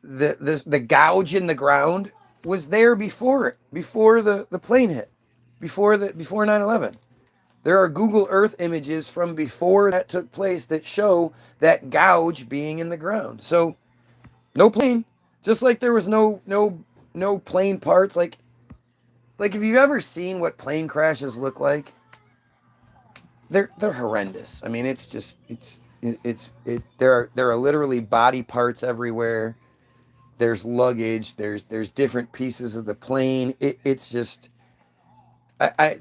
the gouge in the ground was there before the plane hit, before 9/11. There are Google Earth images from before that took place that show that gouge being in the ground. So no plane, just like there was no plane parts. Like if you've ever seen what plane crashes look like, they're horrendous. I mean, it's there are literally body parts everywhere. There's luggage. There's different pieces of the plane. It's just.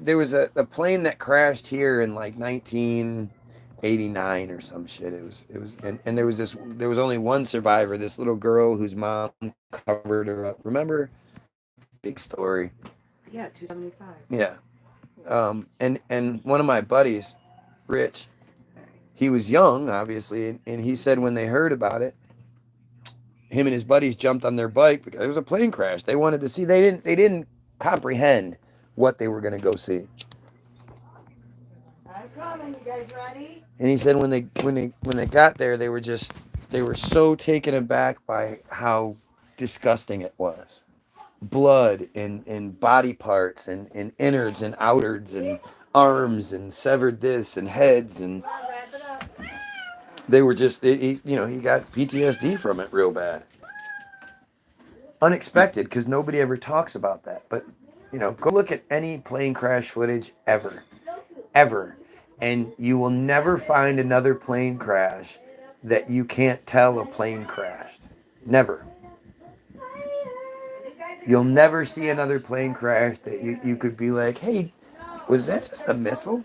There was a plane that crashed here in like 1989 or some shit. It was and there was only one survivor, this little girl whose mom covered her up. Remember? Big story. Yeah, 275. Yeah. And one of my buddies, Rich, he was young, obviously, and he said when they heard about it, him and his buddies jumped on their bike because there was a plane crash. They wanted to see. They didn't comprehend what they were going to go see. I'm coming. You guys ready? And he said when they got there, they were so taken aback by how disgusting it was. Blood and body parts and innards and outards and arms and severed this and heads, and Wrap it up. they were just he got PTSD from it real bad. Unexpected, because nobody ever talks about that. But go look at any plane crash footage ever, and you will never find another plane crash that you can't tell a plane crashed. Never. You'll never see another plane crash that you could be like, hey, was that just a missile?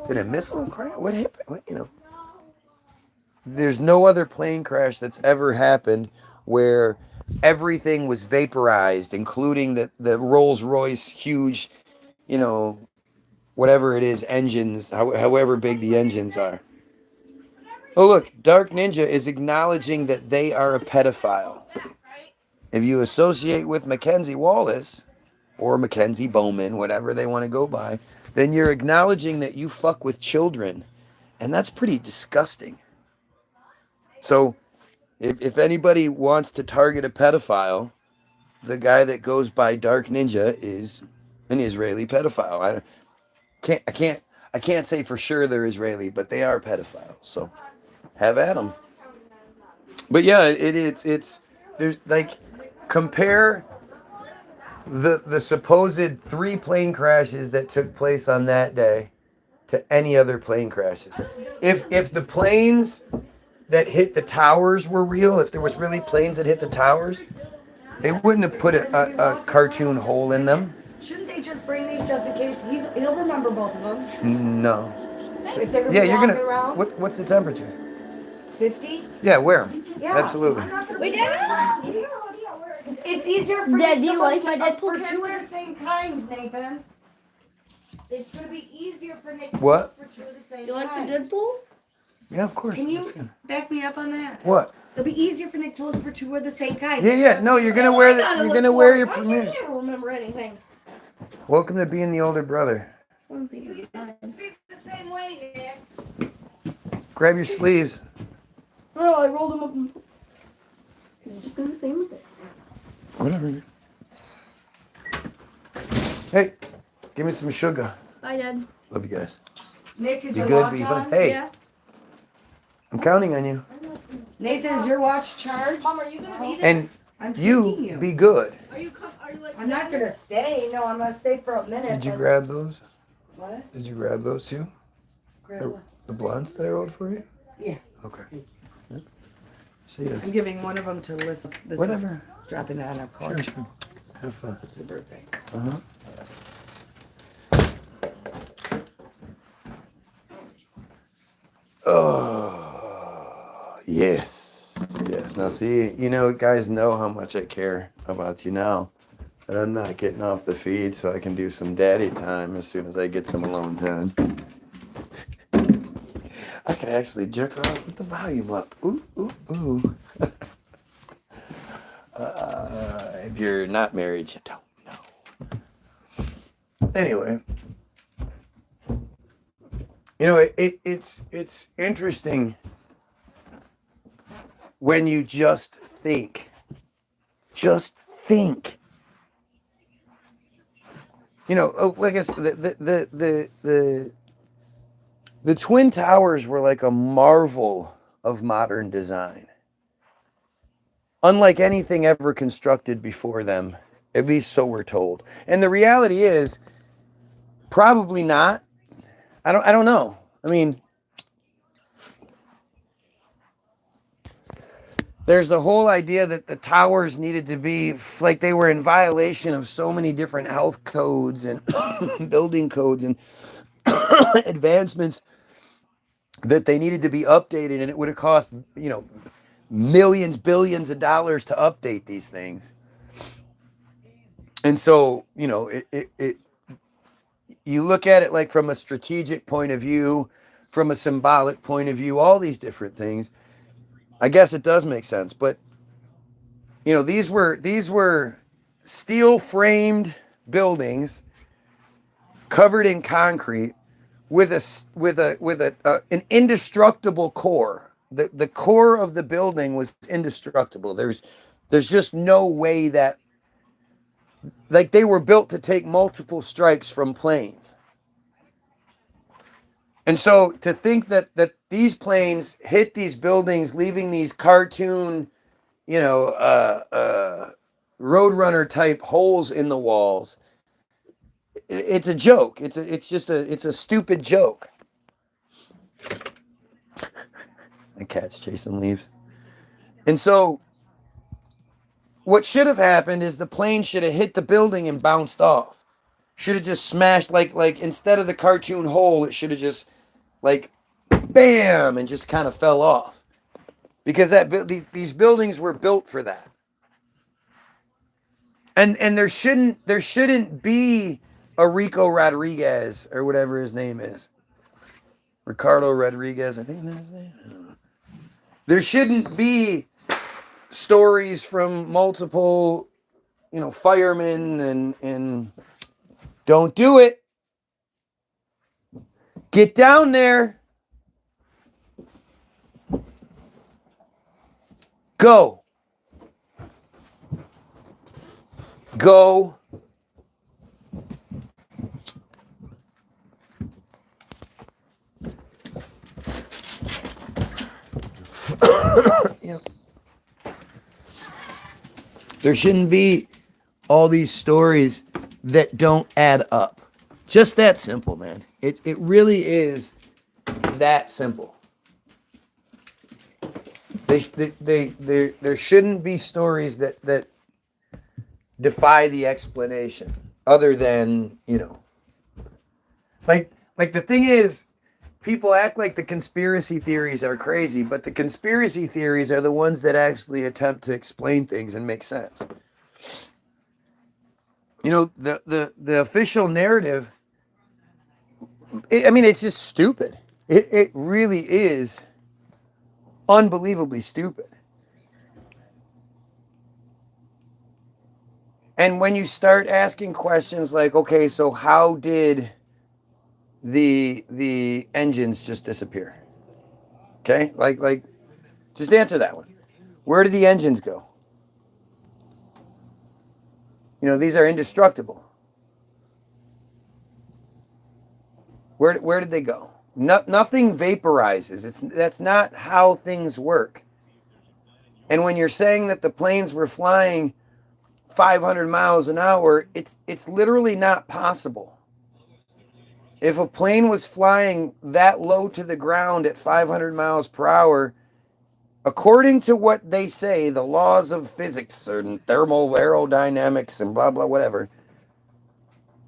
Did a missile crash? What happened? There's no other plane crash that's ever happened where everything was vaporized, including the Rolls-Royce huge, whatever it is, engines, however big the engines are. Oh, look, Dark Ninja is acknowledging that they are a pedophile. If you associate with Mackenzie Wallace or Mackenzie Bowman, whatever they want to go by, then you're acknowledging that you fuck with children. And that's pretty disgusting. So if anybody wants to target a pedophile, the guy that goes by Dark Ninja is an Israeli pedophile. I can't say for sure they're Israeli, but they are pedophiles. So have at them. But yeah, it's there's like compare the supposed 3 plane crashes that took place on that day to any other plane crashes. If the planes that hit the towers were real, if there was really planes that hit the towers, they wouldn't have put a cartoon hole in them. Shouldn't they just bring these just in case? He'll remember both of them. No. If they're gonna Yeah, be you're walking gonna. around. What's the temperature? 50? Yeah, wear 'em. Yeah. Absolutely. I'm not gonna Wait, be- Dad. It's easier for Dad, me do to you like look my up for Deadpool 2 of character? the same kind, Nathan. It's gonna be easier for Nick to What? look for 2 of the same You like kind. the Deadpool? Yeah, of course. Can you back me up on that? What? It'll be easier for Nick to look for 2 of the same kind. Yeah. No, you're gonna wear the. You're gonna wear your premiere. I can't remember anything. Welcome to being the older brother. You used to speak the same way, Nick. Grab your sleeves. No, I rolled them up. And... He's just doing the same with it. Whatever. Hey, give me some sugar. Bye, Dad. Love you guys. Nick, is Be your good, watch be on? fun. Hey, Yeah. I'm counting on you. Nathan, is your watch charged? Mom, are you gonna be there? And I'm taking you be good. Are you like? I'm not gonna stay. No, I'm gonna stay for a minute. Did you but- grab those? What? Did you grab those too? Grab what? The blunts that I rolled for you? Yeah. Okay. Yeah. See you. I'm giving one of them to Alyssa. This Whatever. Is dropping that on our Sure, porch. sure. Have fun. It's her birthday. Uh-huh. Yes. Yes. Now, see, guys know how much I care about you now. And I'm not getting off the feed so I can do some daddy time as soon as I get some alone time. I could actually jerk off with the volume up. Ooh, ooh, ooh. If you're not married, you don't know. Anyway, it's interesting when you just think. Just think. Like I said, the Twin Towers were like a marvel of modern design. Unlike anything ever constructed before them, at least so we're told. And the reality is, probably not. I don't know. I mean, there's the whole idea that the towers needed to be like they were in violation of so many different health codes and building codes and advancements that they needed to be updated, and it would have cost, millions, billions of dollars to update these things. And so, you look at it like from a strategic point of view, from a symbolic point of view, all these different things. I guess it does make sense, but these were steel framed buildings covered in concrete with an indestructible core. The core of the building was indestructible. There's just no way that, like, they were built to take multiple strikes from planes. And so to think that these planes hit these buildings, leaving these cartoon, Roadrunner type holes in the walls, it's a joke. It's a stupid joke. The cat's chasing leaves. And so what should have happened is the plane should have hit the building and bounced off. Should have just smashed, like instead of the cartoon hole, it should have just like bam and just kind of fell off. Because these buildings were built for that. And there shouldn't be a Rico Rodriguez or whatever his name is. Ricardo Rodriguez, I think that's his name. I don't know. There shouldn't be stories from multiple, firemen and don't do it. Get down there. Go. Go. There shouldn't be all these stories that don't add up. Just that simple, man. It really is that simple. There shouldn't be stories that defy the explanation, other than, like the thing is, people act like the conspiracy theories are crazy, but the conspiracy theories are the ones that actually attempt to explain things and make sense. The official narrative, it's just stupid. It really is unbelievably stupid. And when you start asking questions like, okay, so how did the engines just disappear? Okay, like just answer that one. Where did the engines go? These are indestructible. Where did they go? Nothing vaporizes. That's not how things work. And when you're saying that the planes were flying 500 miles an hour, it's literally not possible. If a plane was flying that low to the ground at 500 miles per hour, according to what they say, the laws of physics and thermal aerodynamics and blah, blah, whatever,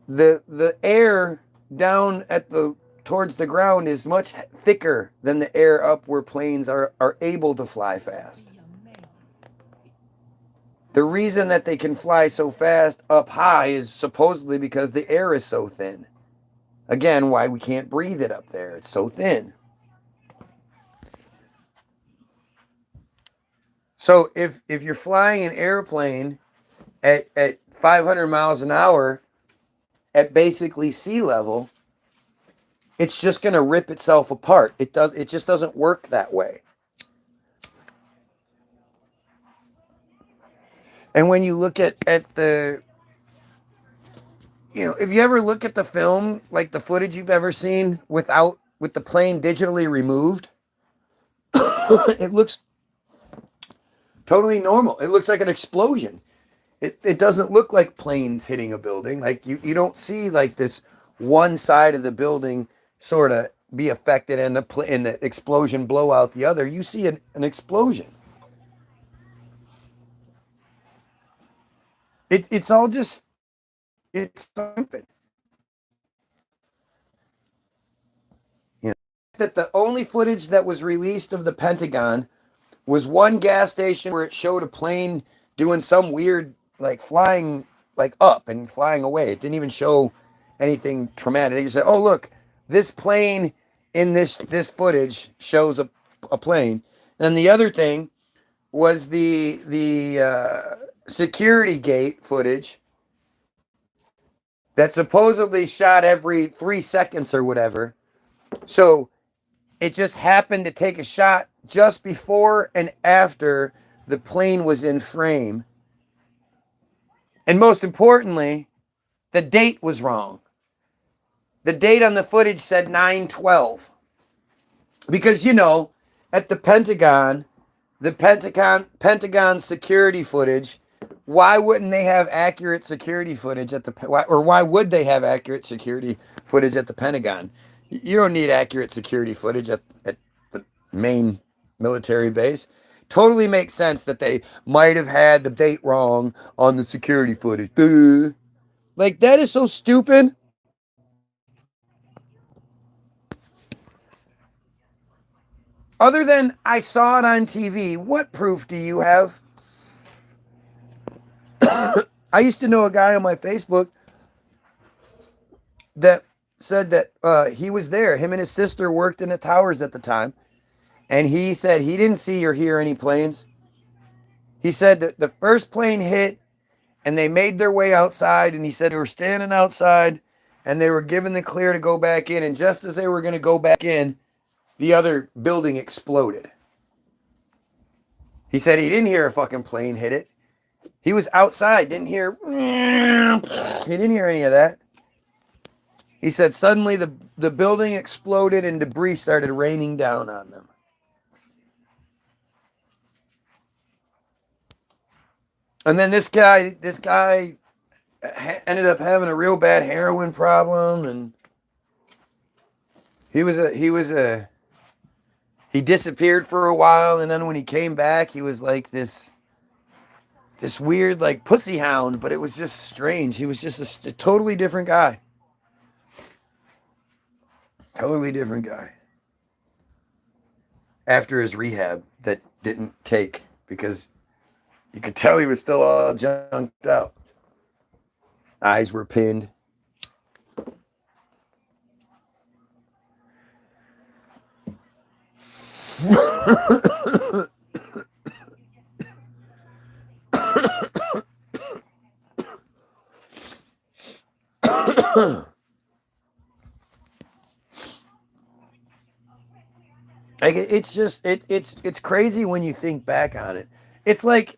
the air down at the towards the ground is much thicker than the air up where planes are able to fly fast. The reason that they can fly so fast up high is supposedly because the air is so thin. Again, why we can't breathe it up there. It's so thin. So if you're flying an airplane at 500 miles an hour at basically sea level, it's just going to rip itself apart. It just doesn't work that way. And when you look at the, if you ever look at the film, like the footage you've ever seen with the plane digitally removed, it looks totally normal. It looks like an explosion. It doesn't look like planes hitting a building. Like you don't see like this one side of the building sort of be affected and the explosion blow out the other. You see an explosion. It's all just, it's stupid. That the only footage that was released of the Pentagon was one gas station where it showed a plane doing some weird, like flying like up and flying away. It didn't even show anything traumatic. They just said, oh, look, this plane in this footage shows a plane. And the other thing was the security gate footage that supposedly shot every 3 seconds or whatever. So it just happened to take a shot just before and after the plane was in frame. And most importantly, the date was wrong. The date on the footage said 9/12. Because, at the Pentagon security footage, why wouldn't they have accurate security footage why would they have accurate security footage at the Pentagon? You don't need accurate security footage at the main military base. Totally makes sense that they might have had the date wrong on the security footage. Duh. Like, that is so stupid. Other than I saw it on TV, what proof do you have? I used to know a guy on my Facebook that said that he was there. Him and his sister worked in the towers at the time. And he said he didn't see or hear any planes. He said that the first plane hit and they made their way outside. And he said they were standing outside and they were given the clear to go back in. And just as they were going to go back in, the other building exploded. He said he didn't hear a fucking plane hit it. He was outside, didn't hear. He didn't hear any of that. He said suddenly the building exploded and debris started raining down on them. And then this guy ended up having a real bad heroin problem, and he disappeared for a while, and then when he came back, he was like this weird like pussy hound, but it was just strange. He was just a totally different guy. Totally different guy. After his rehab that didn't take because you could tell he was still all junked out. Eyes were pinned. Like it's just it's crazy when you think back on it. It's like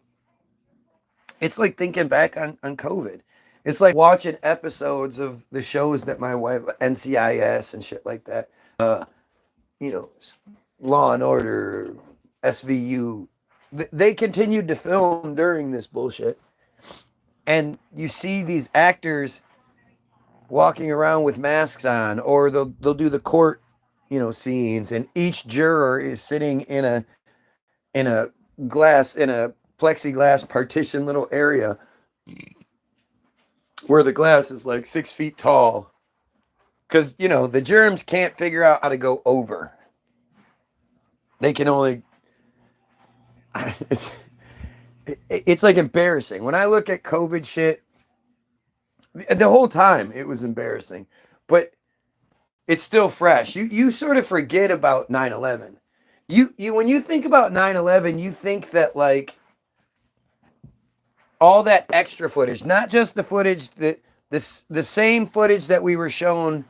thinking back on COVID. It's like watching episodes of the shows that my wife, NCIS and shit like that. Law and Order, SVU. They continued to film during this bullshit. And you see these actors walking around with masks on, or they'll do the court, scenes, and each juror is sitting in a plexiglass partition little area where the glass is like 6 feet tall, Because, you know, the germs can't figure out how to go over. They can only... It's like embarrassing. When I look at COVID shit, the whole time it was embarrassing. But it's still fresh. You sort of forget about 9/11. You when you think about 9/11, you think that like all that extra footage, not just the footage that the same footage that we were shown.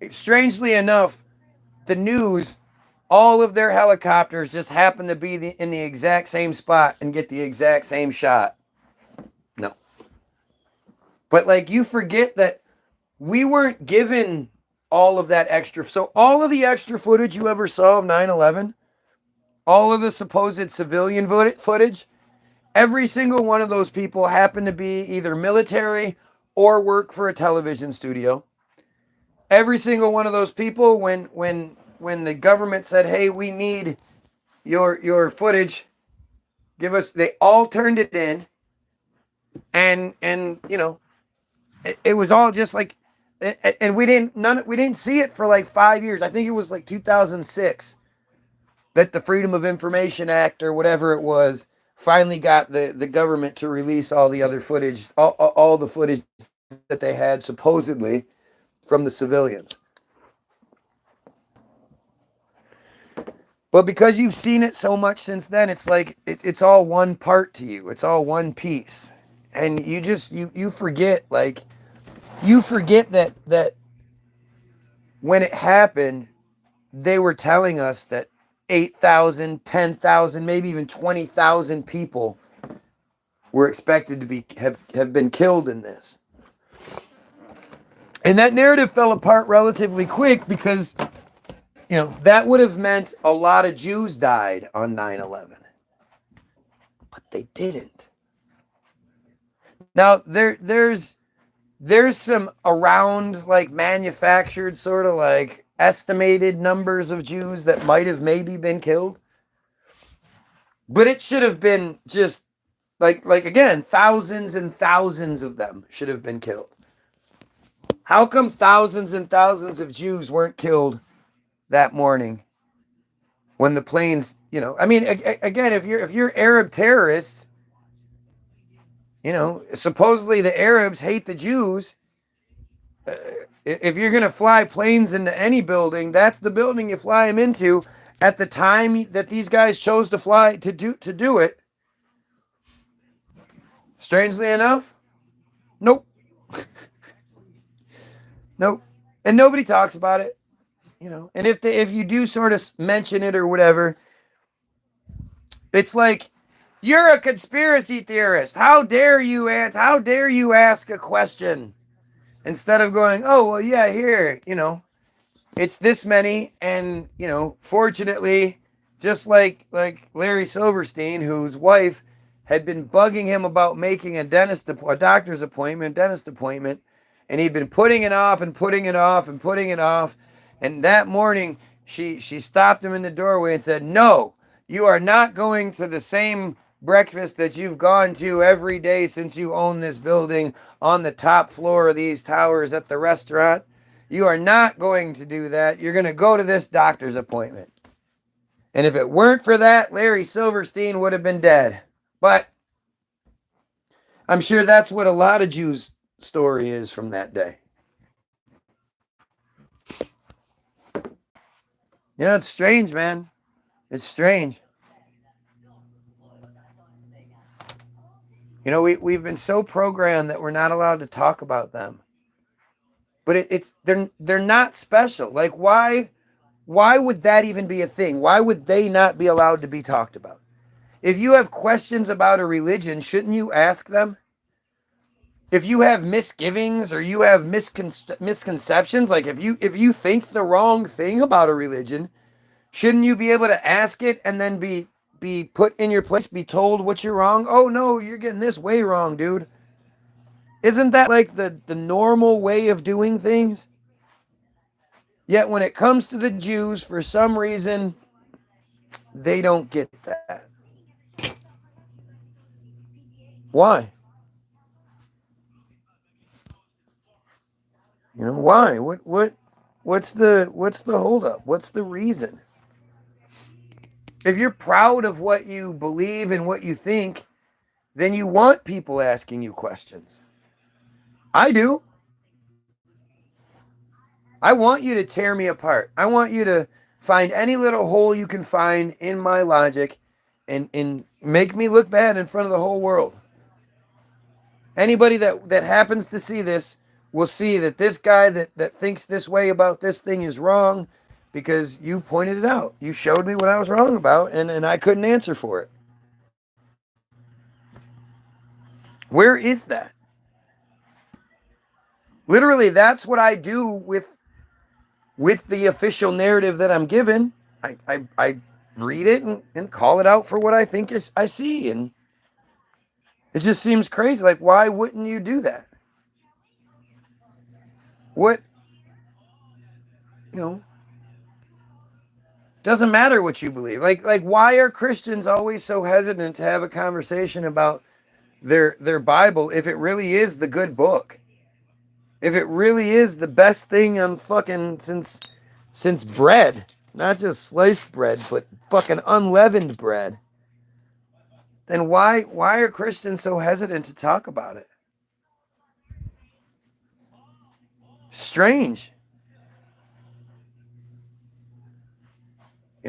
Strangely enough, the news, all of their helicopters just happen to be in the exact same spot and get the exact same shot. No. But like you forget that we weren't given all of that extra. So all of the extra footage you ever saw of 9/11, all of the supposed civilian footage, every single one of those people happened to be either military or work for a television studio. Every single one of those people, when the government said, "Hey, we need your footage, give us," they all turned it in, and you know, it was all just like, and we didn't see it for like 5 years. I think it was like 2006 that the Freedom of Information Act or whatever it was finally got the government to release all the other footage, all the footage that they had supposedly from the civilians. But because you've seen it so much since then, it's like it's all one part to you. It's all one piece. And you just you forget, like you forget that when it happened, they were telling us that 8,000, 10,000, maybe even 20,000 people were expected to have been killed in this. And that narrative fell apart relatively quick because, you know, that would have meant a lot of Jews died on 9/11. But they didn't. Now, there's some around like manufactured sort of like estimated numbers of Jews that might have maybe been killed. But it should have been just like again, thousands and thousands of them should have been killed. How come thousands and thousands of Jews weren't killed that morning when the planes, you know, I mean, again, if you're Arab terrorists, you know, supposedly the Arabs hate the Jews. If you're going to fly planes into any building, that's the building you fly them into at the time that these guys chose to fly to do it. Strangely enough, nope. Nope. And nobody talks about it, you know. And if you do sort of mention it or whatever, it's like, you're a conspiracy theorist. How dare you ask a question instead of going, "Oh, well, yeah, here, you know, it's this many." And, you know, fortunately, just like Larry Silverstein, whose wife had been bugging him about making a doctor's appointment, dentist appointment, and he'd been putting it off and putting it off and putting it off. And that morning, she stopped him in the doorway and said, "No, you are not going to the same breakfast that you've gone to every day since you own this building on the top floor of these towers at the restaurant. You are not going to do that. You're going to go to this doctor's appointment." And if it weren't for that, Larry Silverstein would have been dead. But I'm sure that's what a lot of Jews' story is from that day. You know, it's strange, man. It's strange. You know, we've been so programmed that we're not allowed to talk about them. But they're not special. Like, why would that even be a thing? Why would they not be allowed to be talked about? If you have questions about a religion, shouldn't you ask them? If you have misgivings or you have misconceptions, like if you think the wrong thing about a religion, shouldn't you be able to ask it and then be put in your place, be told what you're wrong? "Oh no, you're getting this way wrong, dude." Isn't that like the normal way of doing things? Yet when it comes to the Jews, for some reason, they don't get that. Why? You know, why? What What's the holdup? What's the reason? If you're proud of what you believe and what you think, then you want people asking you questions. I do. I want you to tear me apart. I want you to find any little hole you can find in my logic and make me look bad in front of the whole world. Anybody that happens to see this will see that this guy that thinks this way about this thing is wrong because you pointed it out. You showed me what I was wrong about, and I couldn't answer for it. Where is that? Literally, that's what I do with the official narrative that I'm given. I read it and call it out for what I think I see. And it just seems crazy. Like, why wouldn't you do that? What, doesn't matter what you believe. Like why are Christians always so hesitant to have a conversation about their Bible if it really is the good book? If it really is the best thing on fucking since bread, not just sliced bread, but fucking unleavened bread, then why are Christians so hesitant to talk about it? Strange.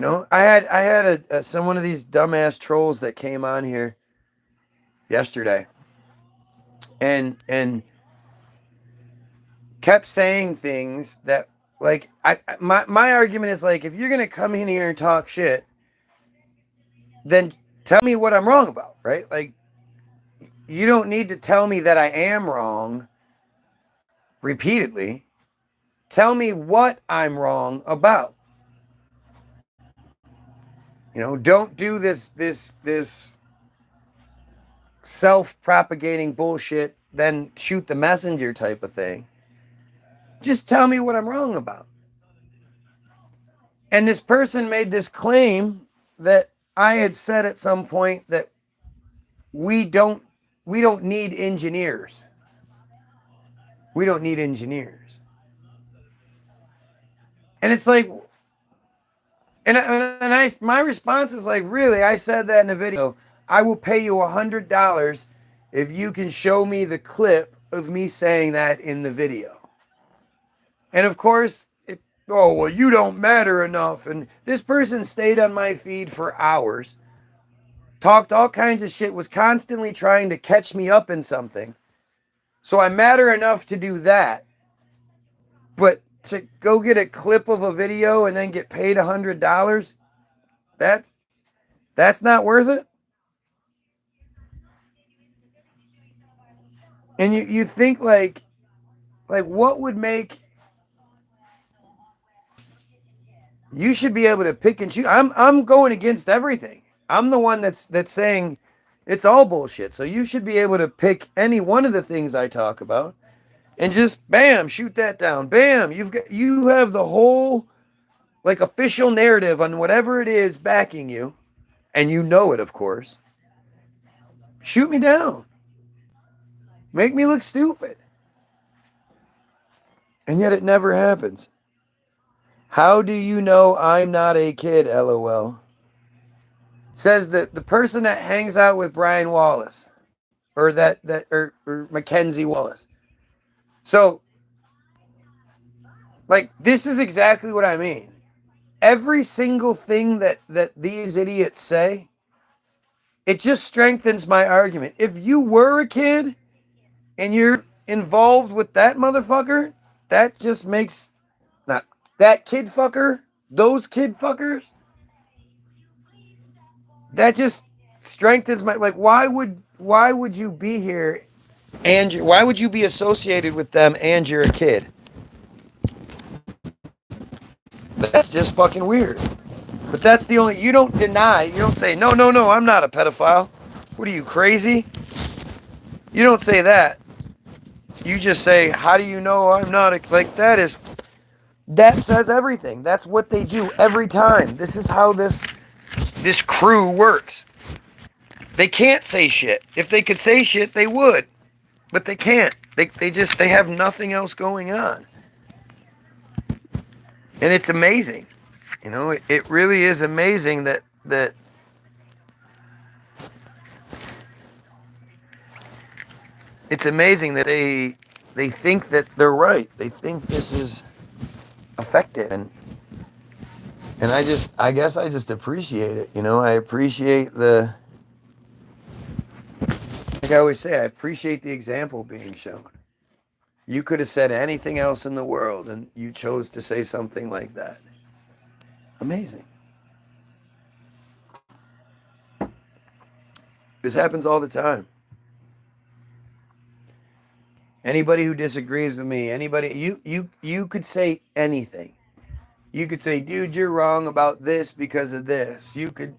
I had some one of these dumbass trolls that came on here yesterday and kept saying things that, like, my argument is, like, if you're gonna come in here and talk shit, then tell me what I'm wrong about, right? Like, you don't need to tell me that I am wrong repeatedly. Tell me what I'm wrong about. Don't do this self-propagating bullshit, then shoot the messenger type of thing. Just tell me what I'm wrong about. And this person made this claim that I had said at some point that we don't need engineers. We don't need engineers. And it's like, my response is like, really? I said that in a video. I will pay you $100 if you can show me the clip of me saying that in the video. And of course, you don't matter enough. And this person stayed on my feed for hours, talked all kinds of shit, was constantly trying to catch me up in something. So I matter enough to do that. But to go get a clip of a video and then get paid $100, that's not worth it. And you think like what would make you should be able to pick and choose. I'm going against everything. I'm the one that's saying it's all bullshit. So you should be able to pick any one of the things I talk about and just bam, shoot that down. Bam, you have the whole like official narrative on whatever it is backing you, and you know it, of course. Shoot me down. Make me look stupid. And yet it never happens. How do you know I'm not a kid, LOL? Says that the person that hangs out with Brian Wallace or or Mackenzie Wallace. So, like, this is exactly what I mean. Every single thing that these idiots say, it just strengthens my argument. If you were a kid and you're involved with that motherfucker, that just makes not that kid fucker, those kid fuckers, that just strengthens my, like, why would you be here and why would you be associated with them and you're a kid? That's just fucking weird. But that's the only, you don't deny, you don't say, no, I'm not a pedophile. What are you, crazy? You don't say that. You just say, how do you know I'm not a, like, that says everything. That's what they do every time. This is how this crew works. They can't say shit. If they could say shit, they would. But they can't. They have nothing else going on. And it's amazing. You know, it really is amazing that it's amazing that they think that they're right. They think this is effective, and I guess I just appreciate it. You know, I appreciate like I always say, I appreciate the example being shown. You could have said anything else in the world, and you chose to say something like that. Amazing. This happens all the time. Anybody who disagrees with me, anybody, you could say anything. You could say, dude, you're wrong about this because of this. You could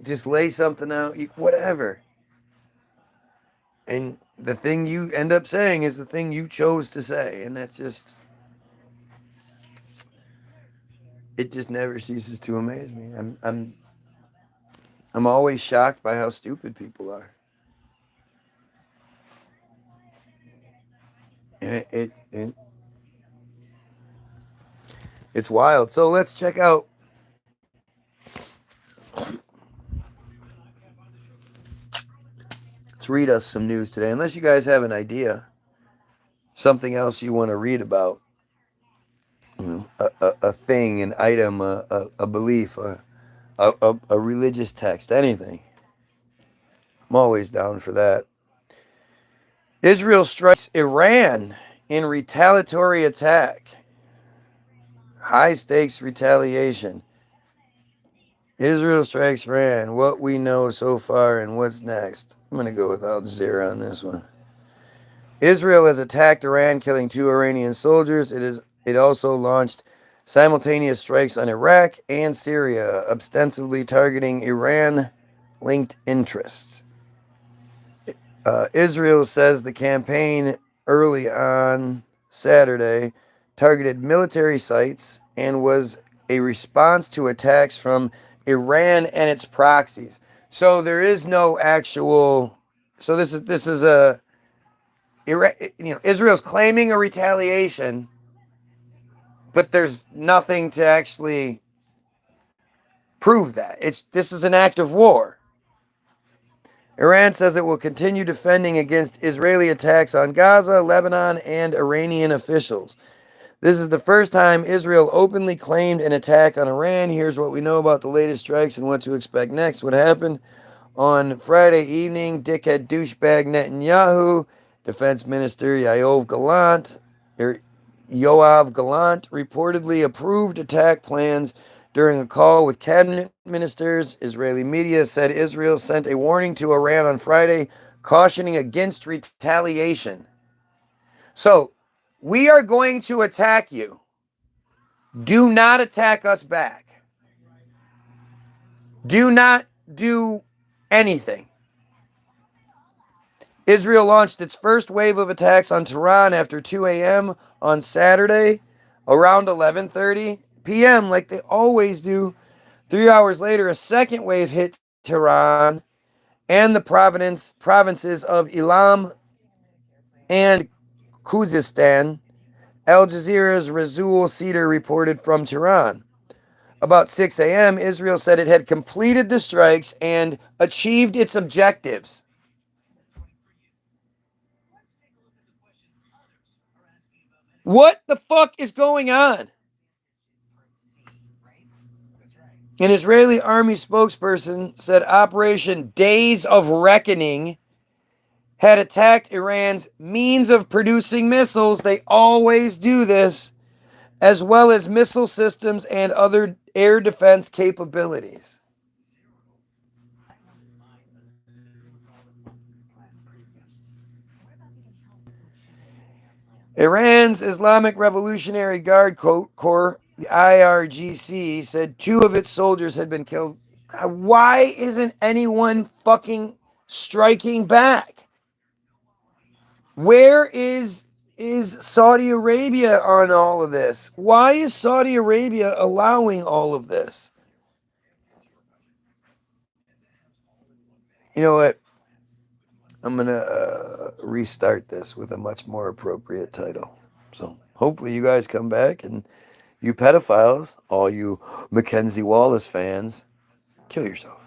just lay something out, whatever. And the thing you end up saying is the thing you chose to say, and that's just, it just never ceases to amaze me. I'm always shocked by how stupid people are. And it's wild. So let's check out let's read us some news today. Unless you guys have an idea, something else you want to read about, you know, a thing, an item, a belief, a religious text, anything. I'm always down for that. Israel strikes Iran in retaliatory attack. High stakes retaliation. Israel strikes Iran. What we know so far and what's next. I'm going to go with Al Jazeera on this one. Israel has attacked Iran, killing 2 Iranian soldiers. It also launched simultaneous strikes on Iraq and Syria, ostensibly targeting Iran-linked interests. Israel says the campaign early on Saturday targeted military sites and was a response to attacks from Iran and its proxies. So there is no actual. So this is a. Israel's claiming a retaliation, but there's nothing to actually prove that. This is an act of war. Iran says it will continue defending against Israeli attacks on Gaza, Lebanon, and Iranian officials. This is the first time Israel openly claimed an attack on Iran. Here's what we know about the latest strikes and what to expect next. What happened on Friday evening, dickhead douchebag Netanyahu, Defense Minister Yoav Gallant reportedly approved attack plans during a call with cabinet ministers. Israeli media said Israel sent a warning to Iran on Friday, cautioning against retaliation. So, we are going to attack you. Do not attack us back. Do not do anything. Israel launched its first wave of attacks on Tehran after 2 a.m. on Saturday, around 11:30 p.m., like they always do. 3 hours later, a second wave hit Tehran and the provinces of Ilam and Khuzestan. Al Jazeera's Razul Cedar reported from Tehran. About 6 a.m., Israel said it had completed the strikes and achieved its objectives. What the fuck is going on? An Israeli army spokesperson said Operation Days of Reckoning had attacked Iran's means of producing missiles. They always do this, as well as missile systems and other air defense capabilities. Iran's Islamic Revolutionary Guard Corps, the IRGC, said 2 of its soldiers had been killed. God, why isn't anyone fucking striking back? Where is Saudi Arabia on all of this? Why is Saudi Arabia allowing all of this? You know what? I'm going to restart this with a much more appropriate title. So hopefully you guys come back and You pedophiles, all you Mackenzie Wallace fans, kill yourself.